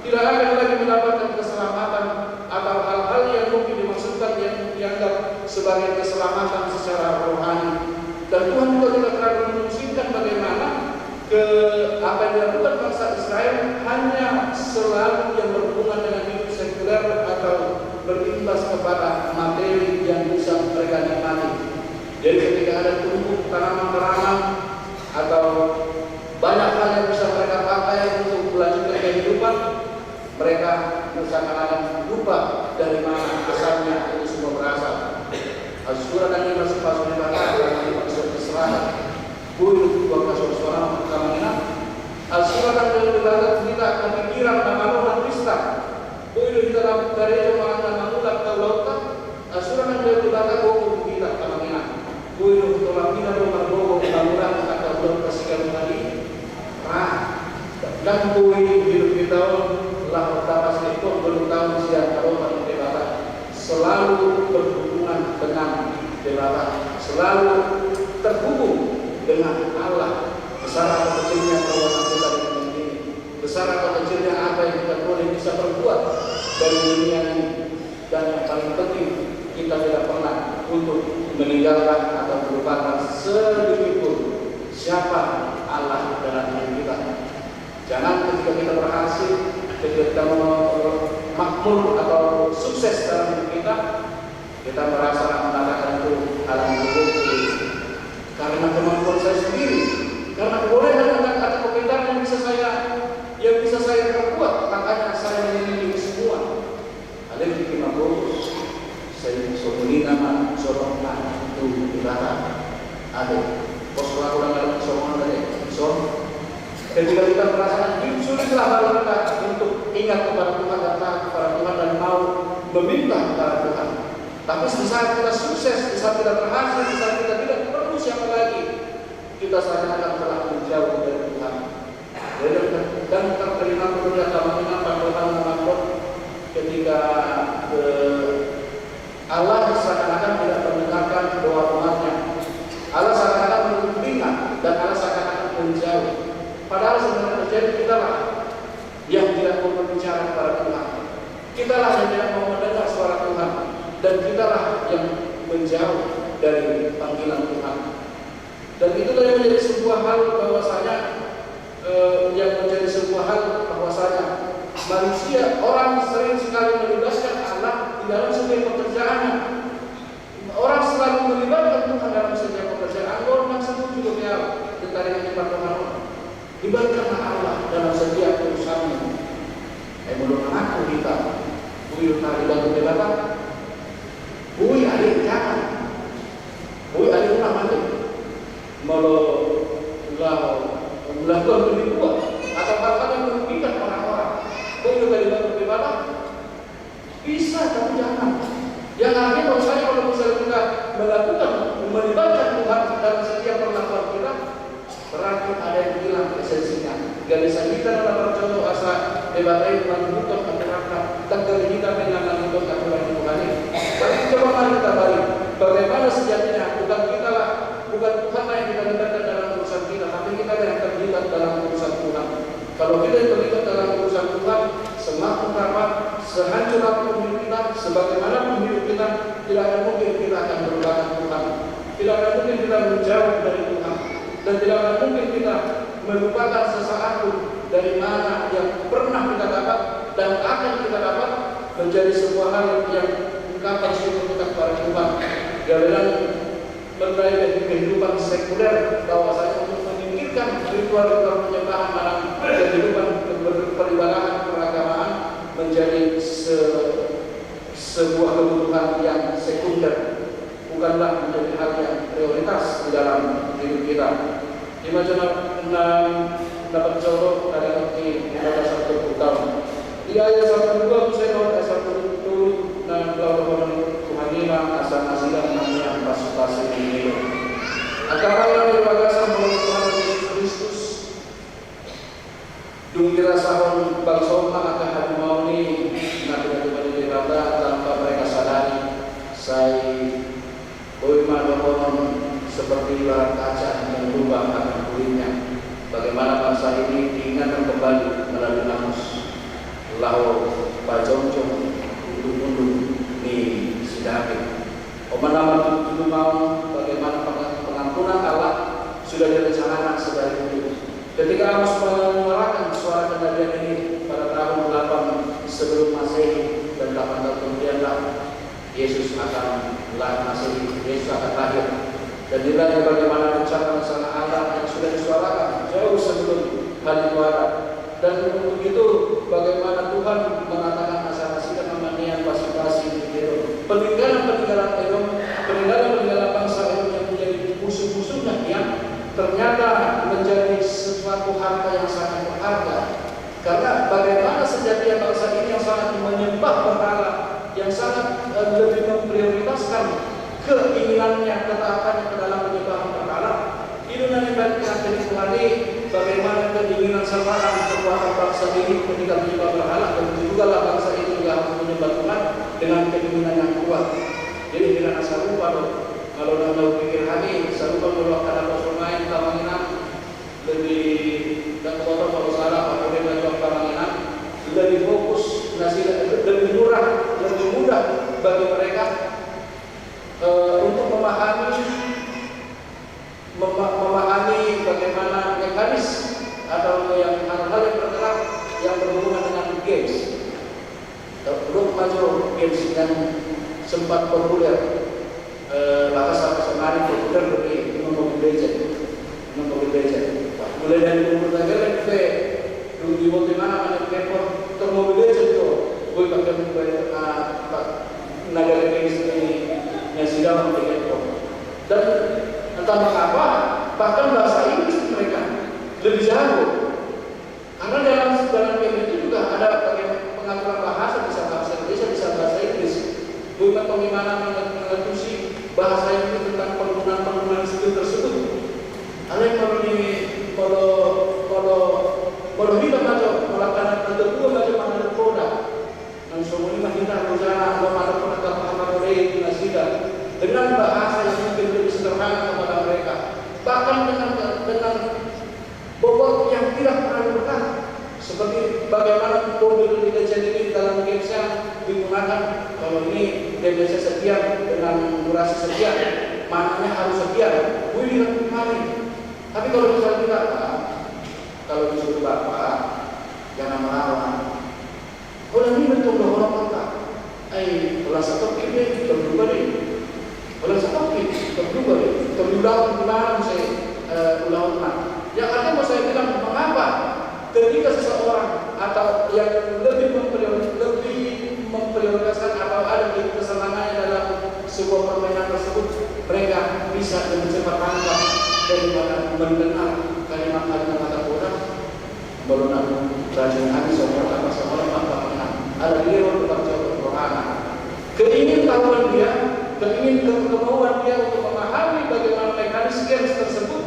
tidak akan lagi mendapatkan keselamatan atau hal-hal yang mungkin dimaksudkan yang dianggap sebagai keselamatan secara rohani. Dan Tuhan juga tidak terlalu menunjukkan bagaimana apa yang dilakukan bangsa Israel hanya selalu yang berhubungan dengan hidup sekuler atau berimbas kepada materi yang bisa mereka nikmati. Jadi ketika ada tumbuh tanaman-tanaman atau banyak hal yang bisa mereka pakai untuk melanjutkan kehidupan, mereka seakan-akan lupa dari mana besarnya itu semua berasal. Al-Surah dan Ibn Pasal Ibn Keserahan Bulu dua kasur suara pertamanya Al-Surah dan Ibn kita akan pikiran nama Tuhan Krista Bulu kita dalam gereja nama mulat atau lautan Al-Surah dan Ibn Bulu kita pertamanya Bulu tolak kita rumah bulu mulat atau belum kasihkan lagi dan bulu hidup kita lah pertama sedikit belum tahu siapa orang debatan selalu berhubungan dengan debatan selalu terhubung dengan Allah. Besar atau kecilnya perbuatan kita di dunia ini, besar atau kecilnya apa yang kita boleh bisa perbuat dari dunia ini, dan yang paling penting kita tidak pernah untuk meninggalkan atau melupakan sedikit pun siapa Allah dalam diri kita. Jangan ketika kita berhasil, ketika kita makmur atau sukses dalam hidup kita merasa mengatakan itu hal yang buruk karena kemampuan saya sendiri, karena kebolehan dan kata kepintaran yang bisa saya perbuat, makanya saya memiliki semua. Ada yang bikin bagus, saya sobeli nama seorang itu dikata ada pos lakukan dalam seorang dari so ketika kita merasakan sulitlah baru kita untuk ingat kepada Tuhan dan taat kepada Tuhan dan mau meminta kepada Tuhan. Tapi di saat kita sukses, di saat kita berhasil, di saat kita tidak perlu siapa lagi, kita seakan-akan telah menjauh dari Tuhan. Dan terterima menurut agama Tuhan ketika Allah seakan-akan tidak mendengarkan doa umatnya. Allah seakan-akan menghubungi dan Allah seakan-akan menjauh. Padahal sebenarnya terjadi kitalah yang tidak mau berbicara kepada Tuhan. Kitalah yang tidak mau mendengar suara Tuhan. Dan kitalah yang menjauh dari panggilan Tuhan. Dan itulah yang menjadi sebuah hal bahwasanya manusia orang sering sekali melibatkan Allah di dalam setiap pekerjaannya. Orang selalu melibatkan Tuhan dalam setiap pekerjaan. Orang setuju juga tentang yang Tuhan. Libatkanlah Allah dalam setiap urusannya. Menurut aku kita, buyut tadi bantu belakang. Bui adik jangan melakukan penipuan atau hal-hal yang merugikan orang-orang. Boleh kalimat beribadah? Bisa, tapi jangan. Yang akhirnya kalau saya kalau misalnya kita melakukan melibatkan Tuhan dalam setiap perlakuan kita, berarti ada yang hilang esensinya. Gak bisa kita dalam bercontoh asa debatai menunjukkan masyarakat tegar kita dengan menunjukkan aturan Tuhan ini. Tapi coba mari kita balik. Bagaimana sejatinya? Bukan kita lah, bukan Tuhan lah yang kita libatkan dalam urusan kita, tapi kita yang terlibat dalam urusan Tuhan. Kalau kita terlibat dalam urusan Tuhan, semakin rapat, sehancur apapun hidup kita, sebagaimana hidup kita, tidak akan mungkin kita akan berubah Tuhan. Tidak akan mungkin kita menjauh dari Tuhan. Dan tidak akan mungkin kita melupakan sesuatu dari mana yang pernah kita dapat dan akan kita dapat menjadi sebuah hal yang ungkapan syukur kita kepada Tuhan. Galiran berkait dengan kehidupan sekuler, bahwasanya untuk menyingkirkan ritual-ritual penyembahan malam kehidupan peribadahan peragamaan menjadi sebuah kebutuhan yang sekunder, bukanlah menjadi hal yang prioritas di dalam hidup kita. Di macam dapat contoh dari arti pada satu tahun. Di ayat 1 2 saya ayat 1 dulu dan kalau Tuhan ini asal asilan namanya pas-pas ini. Agama yang berbagasan menurut Tuhan Yesus Kristus. Dung dirasahon bangsa akan hati mau ni nabi kembali dirata tanpa mereka sadari. Saya boy madohon seperti ibarat kaca yang berubah akan kulitnya. Bagaimana bangsa ini diingatkan kembali melalui namus lau pajoncong undur-undur ni sidapin. Nama tujuh mau bagaimana pengampunan Allah sudah direncanakan sedari dulu. Ketika Amos mengeluarkan suara kenabian ini pada tahun 8 sebelum Masehi dan 8 tahun kemudianlah Yesus akan lahir. Dan nilai bagaimana rencana Allah yang sudah disuarakan jauh sebelum hal itu ada. Dan untuk itu bagaimana Tuhan mengatakan asal-asal kemanian pasti peninggalan Edom, peninggalan bangsa Edom yang menjadi musuh-musuhnya yang ternyata menjadi sesuatu harta yang sangat berharga. Karena bagaimana sejatinya bangsa ini yang sangat menyembah berhala, yang sangat lebih memprioritaskan keinginannya, ketaatannya ke dalam menyembah berhala. Ini menunjukkan Tuhan ini bagaimana keinginan sertaan kekuatan bangsa ini ketika menyembah berhala, dan juga lah bangsa ini juga harus menyembah Tuhan dengan keinginan yang kuat. Jadi tidak asal lupa loh. Kalau anda pikir hari, sarupa kalau ada persoalan tamanginan lebih dan kotor kalau salah, apa boleh menjawab tamanginan lebih fokus, lebih murah, lebih mudah bagi mereka untuk memahami bagaimana mekanis atau yang hal-hal yang bergerak yang berhubungan dengan games. Belum maju games yang sempat populer. Maka sampai kemarin populer bagi Mobile Legend. Mulai dari umur negara ke di mana kepor ke Mobile Legend itu, gue pakai negara ini yang sudah memiliki kepor. Dan entah mengapa bahkan bahasa Inggris mereka lebih jago. Karena dalam game itu juga ada pengaturan bahasa, bisa bahasa Indonesia, bisa bahasa Inggris. Gue bagaimana mengetusi bahasa itu tentang penggunaan skill tersebut. Kalau kita baca melakukan tertentu baca mana produk, dan semua ini kita berusaha mana produk apa itu nasida dengan bahasa yang mungkin lebih sederhana kepada mereka, bahkan dengan bobot yang tidak pernah diperlukan. Seperti bagaimana Mobile Legend ini dalam gamesnya digunakan. Kalau ini DBC sekian dengan durasi sekian, maknanya harus sekian. Wih, kemarin. Tapi kalau misalnya kita, kalau disuruh bapak, jangan melawan. Orang ini betul orang kota. Orang satu ini terduga deh. Orang satu ini terduga deh. Terduga gimana saya ulang-ulang. Yang artinya mau saya bilang mengapa? Ketika seseorang atau yang lebih memprioritaskan atau ada di kesenangannya dalam sebuah permainan tersebut, mereka bisa lebih cepat tangkap daripada mendengar kalimat-kalimat kata baluna rajin hati semua apa semua ada dia bekerja berdoa. Keingintahuan dia, kemauan dia untuk memahami bagaimana mekanisme games tersebut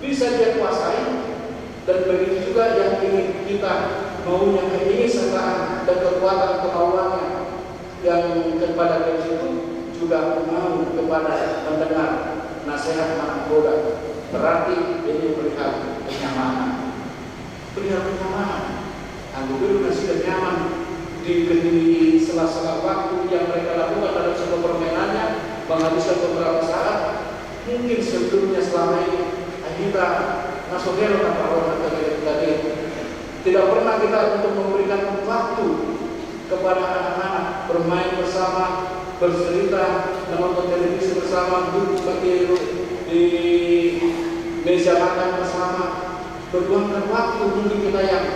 bisa dia kuasai, dan begitu juga yang ingin kita maunya keingin-sertaan dan kekuatan kemauannya yang kepada games itu juga mau kepada mendengar nasihat managoda. Berarti ini perihal kenyamanan. Perihal kenyamanan. Anggota masih nyaman di sela-sela waktu yang mereka lakukan dalam sebuah permainannya, menghabiskan beberapa saat. Mungkin sebelumnya selama ini kita nasogelo tanpa orang tadi tidak pernah kita untuk memberikan waktu kepada anak-anak bermain bersama, bercerita, menonton televisi bersama, duduk di meja makan bersama, berluangkan waktu mungkin kita yang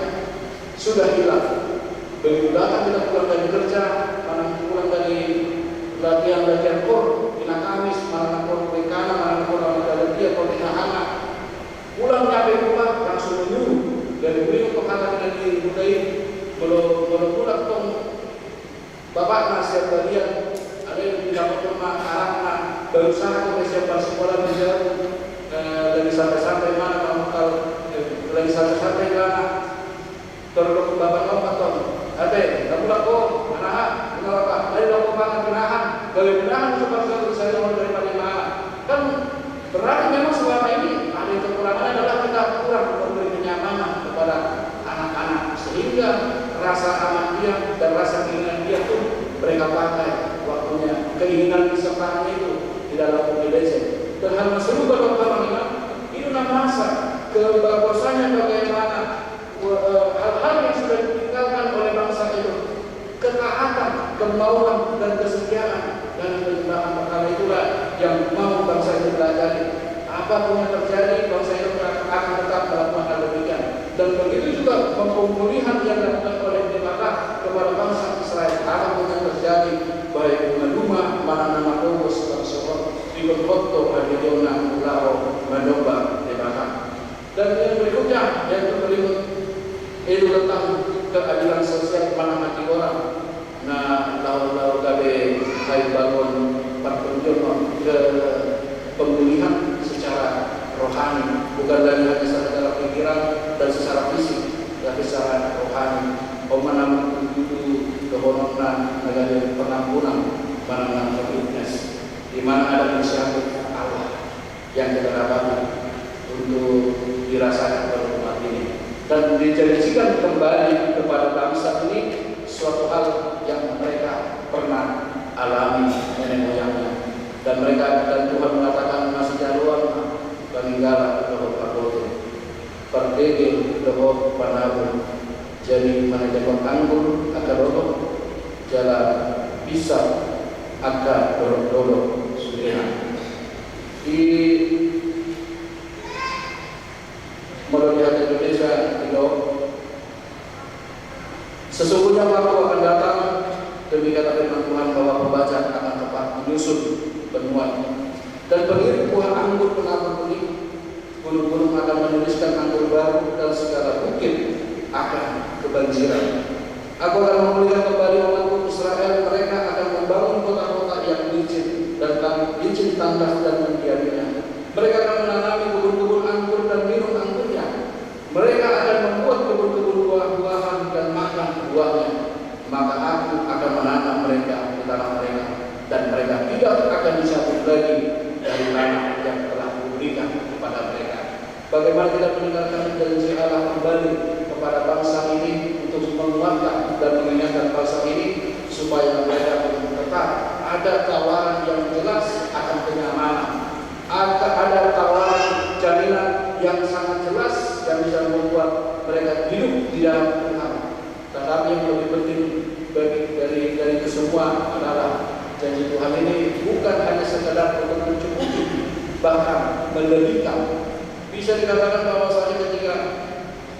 sudah hilang. Begitu datang kita pulang dari kerja, pulang dari latihan kor, Ina Kamis, malam kor Bekana, malam kor Ramadhan, kor anak. Pulang nyampe rumah langsung menyuruh dari berikut pekatan dengan dibudai, belum pulang tong bapak nasihat kalian, ada yang tidak pernah anak berusaha untuk siapa sekolah menjauh lagi sampai mana kamu kalau lagi sampai mana terlalu bapak kamu atau ade, kamu lakukan anak, kenapa? Ayo lakukan penahan, kalau penahan supaya saya mau daripada mana? Kan berarti memang selama ini ada kekurangan adalah kita kurang memberi kenyamanan kepada anak-anak sehingga rasa aman dia dan rasa keinginan dia pun mereka pakai waktunya, keinginan disertakan itu di dalam pembelajaran. Dan hal serupa bagaimana itu masa kebagusnya bagaimana hal-hal yang sudah ditinggalkan oleh bangsa itu, ketaatan, kemauan dan kesetiaan dalam penyembahan perkara itulah yang mau bangsa itu pelajari. Apapun yang terjadi, bangsa itu akan tetap melakukan hal demikian. Dan begitu juga pemulihan yang dilakukan oleh Demokrat kepada bangsa Israel. Apapun yang terjadi, baik menuma, mana nama Kobos, Sohor, di Berfoto, Adidona, Ulao, Mandoba, Demokrat. Dan yang berikutnya, yang berikut itu tentang keadilan sosial mana mati orang. Nah, lau gabe hai bangun pertunjukan ke pemulihan secara rohani, bukan lagi hanya secara pikiran dan secara fisik, tapi secara rohani. Pemenang itu kehonoran negara pengampunan, penanganan forgiveness, di mana ada inisiatif Allah yang kita dapat untuk dirasakan oleh umat ini dan dijanjikan kembali kepada bangsa ini suatu hal yang mereka pernah alami nenek moyangnya, dan mereka dan Tuhan mengatakan masih jaluan peninggalan doa pagote perdege doa panabu jadi manajemen anggur akan doa jalan bisa akan dorong sudah di melalui Indonesia itu sesungguhnya waktu akan datang demi kata firman Tuhan bahwa pembaca akan tepat menyusun benua dan pengirim buah anggur penabur benih, gunung-gunung akan menuliskan anggur baru dan segala bukit akan kebanjiran. Aku akan memulihkan kembali umatku Israel, mereka akan membangun kota-kota yang licin dan licin tandas dan mendiaminya. Mereka akan menanami kebun-kebun anggur dan minum anggurnya. Mereka akan membuat kebun-kebun buah-buahan dan makan buahnya. Maka aku akan menanam mereka di tanah mereka, dan mereka tidak akan dicabut lagi dari tanah yang telah diberikan kepada mereka. Bagaimana kita mendengarkan janji Allah kembali kepada bangsa ini untuk menguatkan dan mengingatkan bangsa ini supaya mereka tetap ada tawaran yang jelas akan kenyamanan, ada tawaran jaminan yang sangat jelas yang bisa membuat mereka hidup di dalam Tuhan. Tetapi yang lebih penting dari kesemua adalah janji Tuhan ini bukan hanya sekedar untuk mencukupi, bahkan melebihkan. Bisa dikatakan bahwa saat ketika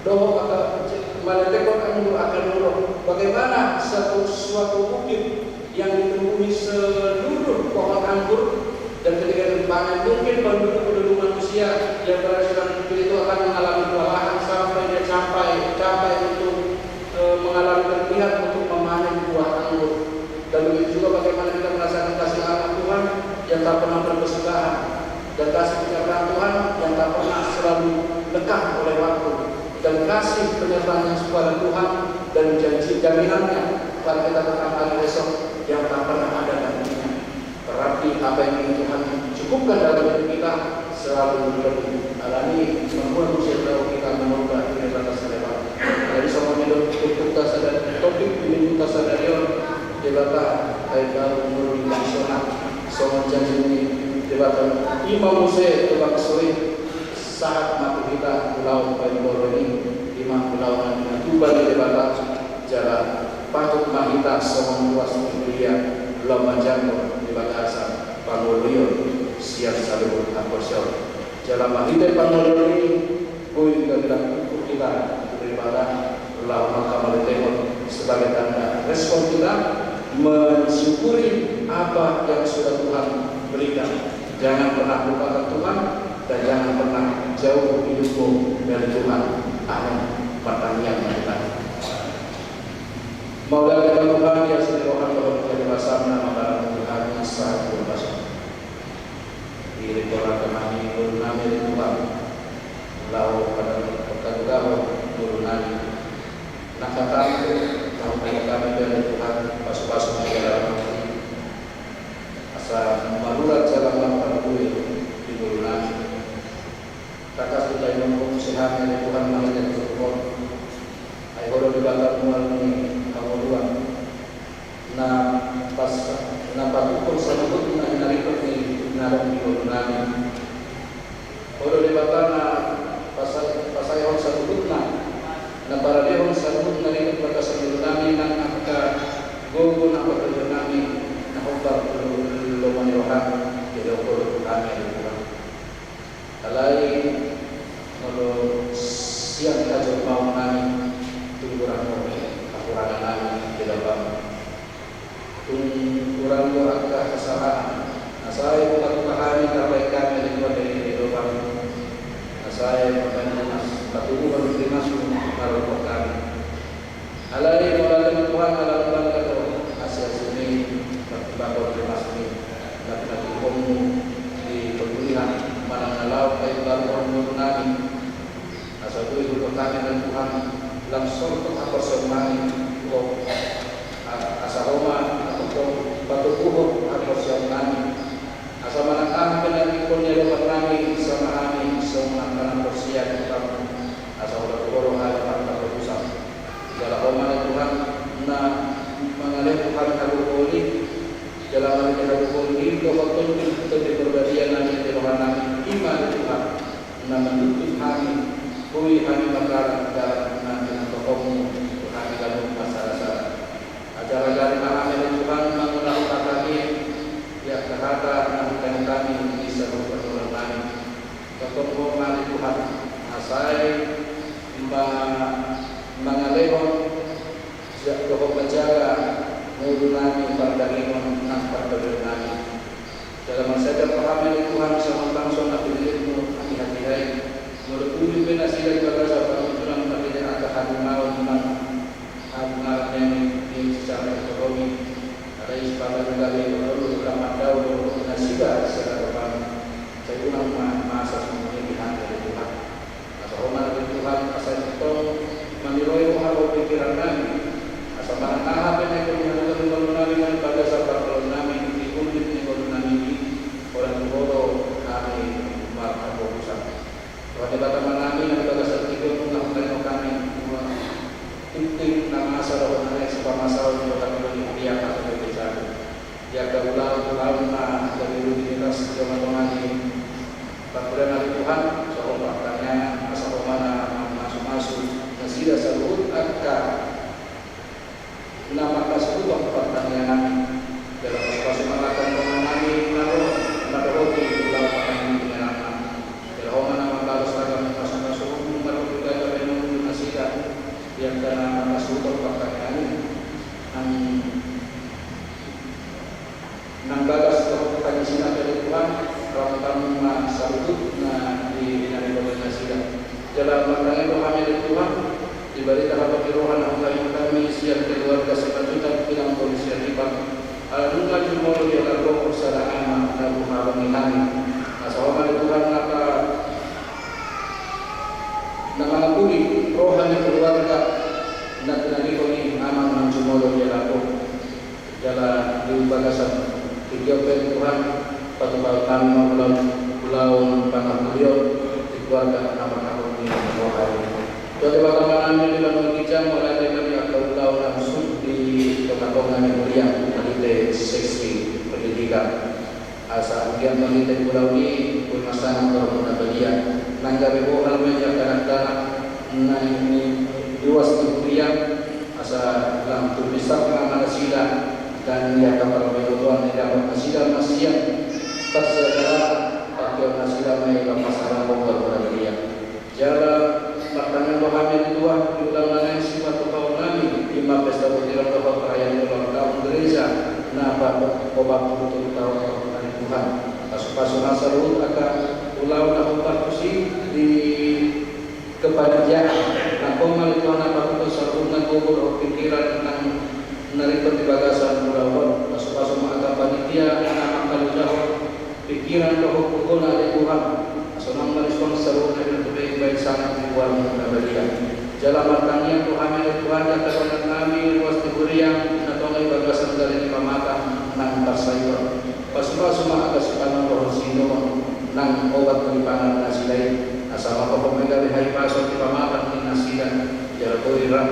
doa atau maletekon anggur akan dulu, bagaimana suatu bukit yang ditumbuhi seluruh pohon anggur dan ketika dipanen mungkin penduduk manusia yang berada di itu akan mengalami kelelahan sampai dia capai dan kasih penyertaan Tuhan yang tak pernah selalu lekang oleh waktu, dan kasih penyertaan yang kepada Tuhan dan janji jaminannya kepada kita tentang hari esok yang tak pernah ada gantinya. Berarti apa yang ingin Tuhan cukupkan dalam hidup kita selalu lebih. Alami membuat usia tahu kita menolak ini batas lewat. Jadi sama hidup kita sadar topik ini kita sadarion debata kait dalam umur nasional. Sama janji ini debata Imam Musa tebak sore saat mati kita pulau Paiboro ini lima pulau yang tuba di debata jalan patut mahita sama luas dunia lama jangkau di bahasa Pangolio siap saling berkonsol. Jalan mahita Pangolio ini kui kebilang kita daripada lama kamar temon sebagai tanda respon kita mensyukuri apa yang sudah Tuhan berikan. Jangan pernah lupakan Tuhan dan jangan pernah jauh hidupmu dari Tuhan. Amin. Pertanyaan kita. Maula kita Tuhan yang setiap orang menjadi bahasa nama dalam Tuhan yang sah berbahasa. Diri orang kemani nami Tuhan. Lau pada perkatakan nami. Nakatan tahu kami dari Tuhan pasu-pasu dalam asal malurat jalan pada gue di bulan kata sudah yang sehat dari Tuhan mengajar support ayo di belakang mual ini kamu dua nah pas nampak ukur sebut nari pergi naruh di bulan kalau di belakang pas saya harus sebut na para dia orang sabut nari kepada sebelum kami nang angka gogo nang kepada kami nang obat belum menyerah jadi ukur kami di Tuhan. Alai kalau siang kita mau kami kurang kekurangan kami di dalam kurang angka kesalahan. Saya bukan kami terbaik kami di luar dari kehidupan. Saya bukan tapi baru dimasuk kalau kami. Alai melalui Tuhan dalam kata hasil sini baru dimasuk tapi kamu di pemulihan mana laut kayu lalu kami. Asal itu kami dan Tuhan langsung apa semani asal Roma atau batu kuhuk apa semani. Asal mana kami dan ikonnya dapat kami sama kami semua akan bersiap kita asal berkorong hadapan tak berusaha. Dalam Roma Tuhan nak mengalir Tuhan kabuli dalam hal kita kabuli dohotun kita berbadian nanti di Tuhan kami iman Tuhan nak menuntut kami kui kami bakal dalam nanti tokomu kami dalam masalah ajar-ajar kami Tuhan mengulang kami ya kehata nanti kami bisa berpenuh kami ketemu kami Tuhan asai mengalihkan jauh menjaga mulut kami pada lingkungan nampak pada kami dalam masa pahami Tuhan sama langsung dirimu hati-hati mulut bumi penasihat pada sahabat Tuhan pada ada hati mau yang secara ekonomi ada ispadan dari perlu ramah daun nasihat secara depan saya ulang masa semuanya dihantar dari Tuhan Tuhan asal itu menilai hal pikiran kami asal mana tahap yang kemudian kami dengan pada sahabat kami di kulit kami orang bodoh kami maka fokusan pada bataman kami dan pada saat itu melakukan kami titik nama asal orang sebab masalah untuk kami dia akan berbicara dia ulang dari rutinitas teman-teman ini kemudian Tuhan seolah pertanyaan asal mana masuk nasida salut akan nama kasih pertanyaan dalam proses melakukan pemanahan naruh roti dalam pertanyaan dengan dalam mana kalau seragam masuk baru juga ada nasida yang karena kasih pertanyaan nang bagas pertanyaan sini dari Tuhan kalau kamu salut di nasida dalam pertanyaan kami dari Tuhan dibalik tahap kerohan Allah yang kami siap keluarga selanjutnya bilang polisi ribat alhamdulillah jumlah di dalam roh persalahan dan mengalami kami asal rohani keluarga nak naliko ni amang ng sumolo jala ko jala di bagasan tiga Tuhan patubal kami pulau Pangapulion di keluarga nama ni rohani. Jadi bagaimana dalam berbicara mulai dari pulau langsung di Kekatongan Mulia Malite seksi pendidikan asa ujian Malite pulau ini bermasalah corona belia nangga bebo hal meja kanak-kanak nah ini luas Mulia asa dalam tulisan pengamal sila dan dia kapal belotuan di dalam sila masih tersedia pakai sila mai masalah corona belia jala Martanya Muhammad dua diulang-ulang sifat kaum kami lima pesta butiran doa perayaan ulang tahun gereja napa obat untuk tahun hari Tuhan pas-pas masalah akan ulang tahun parkusi di kepanitiaan nah komal itu napa untuk sarungan kubur pikiran tentang narikot di bagasan ulawon pas-pas akan panitia anak kalau jauh pikiran doa pukul dari Tuhan senang merespon seru dan lebih baik sangat di luar mulia. Jalan matangnya Tuhan milik Tuhan dan kekuatan kami luas diberian atau ngai bagasan dari pamatan nang tarsayur. Pasma semua agak sepanang roh sino nang obat pelipanan nasilai asal apa pemegang hai pasal di pamatan ni nasilan jalan ram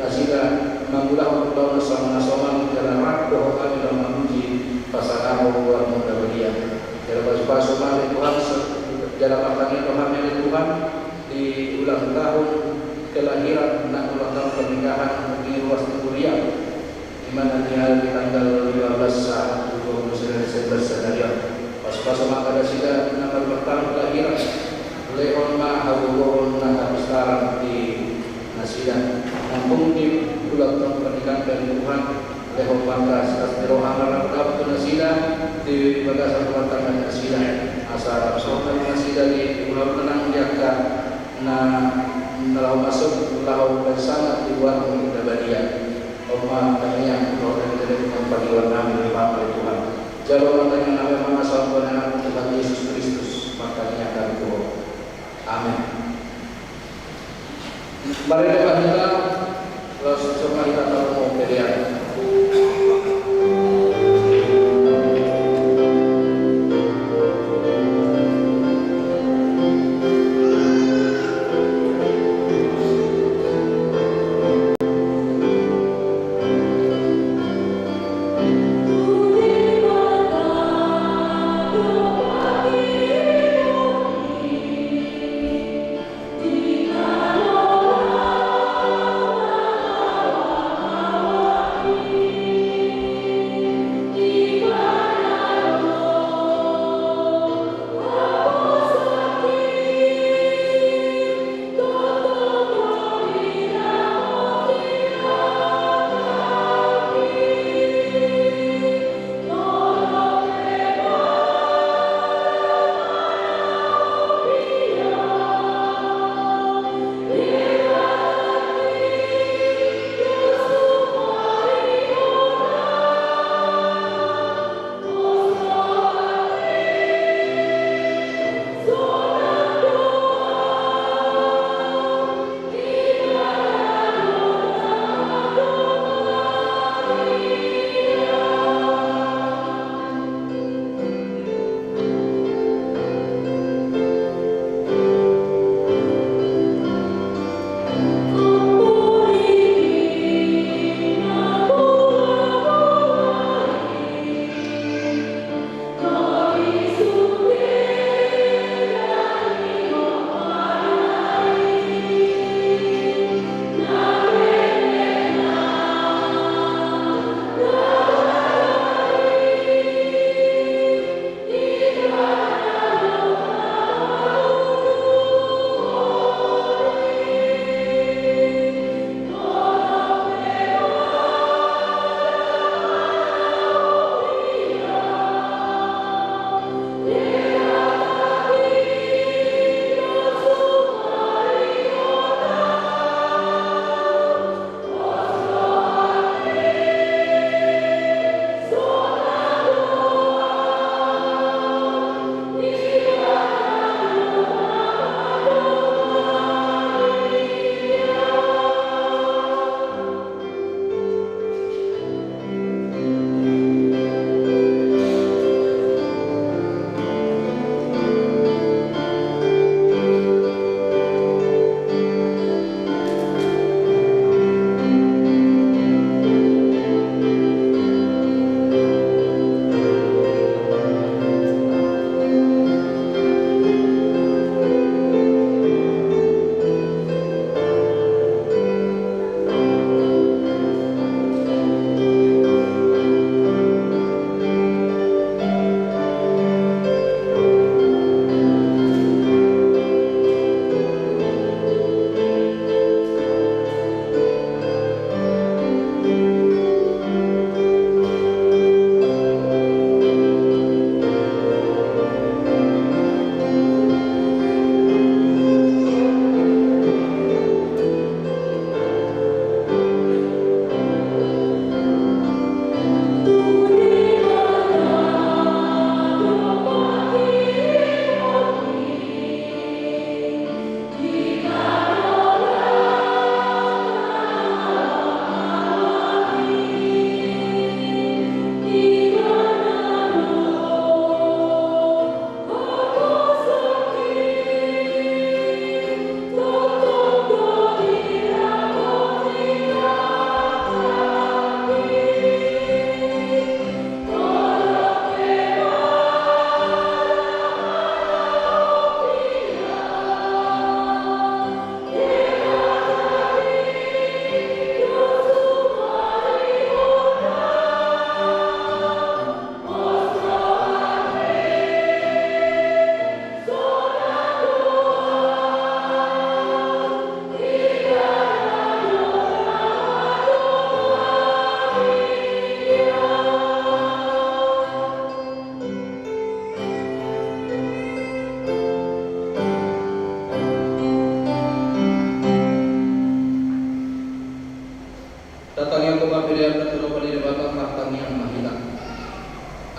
nasilan mengulah pulau nasama jalan rakoh kami dalam memuji pasangan luar mulia. Jalan pas-pas milik Tuhan dalam artinya pemahaman Tuhan di ulang tahun kelahiran dan ulang tahun pernikahan di luas Kuria di mana dia di tanggal 15 saat 29 Desember sedaya pas-pas pada sida nama tahun kelahiran Leon Mahabuhon Nahabistaran di Nasidan nampung di ulang tahun pernikahan dari Tuhan Leon Bangga Silas Mirohana Rakab Nasida di bagasan rumah tangga Nasida asal sopan masih dari pulau tenang jaka nalau masuk pulau bersama di luar muda badia Oma tanya pulau dari panggilan kami di bawah Tuhan jalur matanya nama mama sahabat Tuhan Yesus Kristus makanya akan turun amin. Mari kita langsung semua kita tahu pilihan.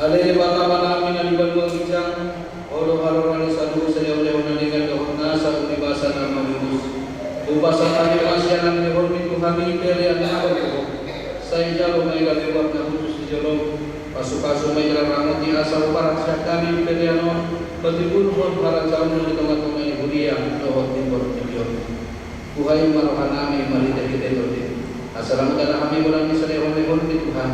Alele baka manami na liban mo kijang olo harorani sadu saya oleh onanikan dohna sa unibasa na maminus. Ubasa kami masya nang nihormi Tuhan dari anak aku. Saya jalo may galiwag na khusus di jalo. Pasu-pasu may raramot di asal parat siya kami dari anon. Patibun para jauh dari tengah-tengah may huriya dohot di bortiyon. Buhay marohan namin malita-kita doon. Asalamu kana kami walang misalnya oleh-oleh Tuhan.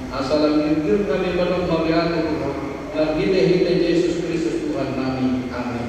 Asalam gilgil kami balong mawiyat Tuhan. Dan hite-hite Yesus Kristus Tuhan kami. Amin.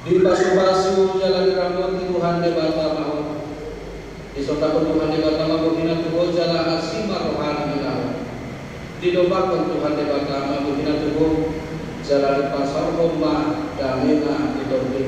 Di pasu-pasu jalan rambut Tuhan de bata mau. Di sotakon Tuhan de bata mau hina tuho jalan asima rohani milau. Di dobakan Tuhan de bata mau hina tuho jalan pasar bomba damena di dorti.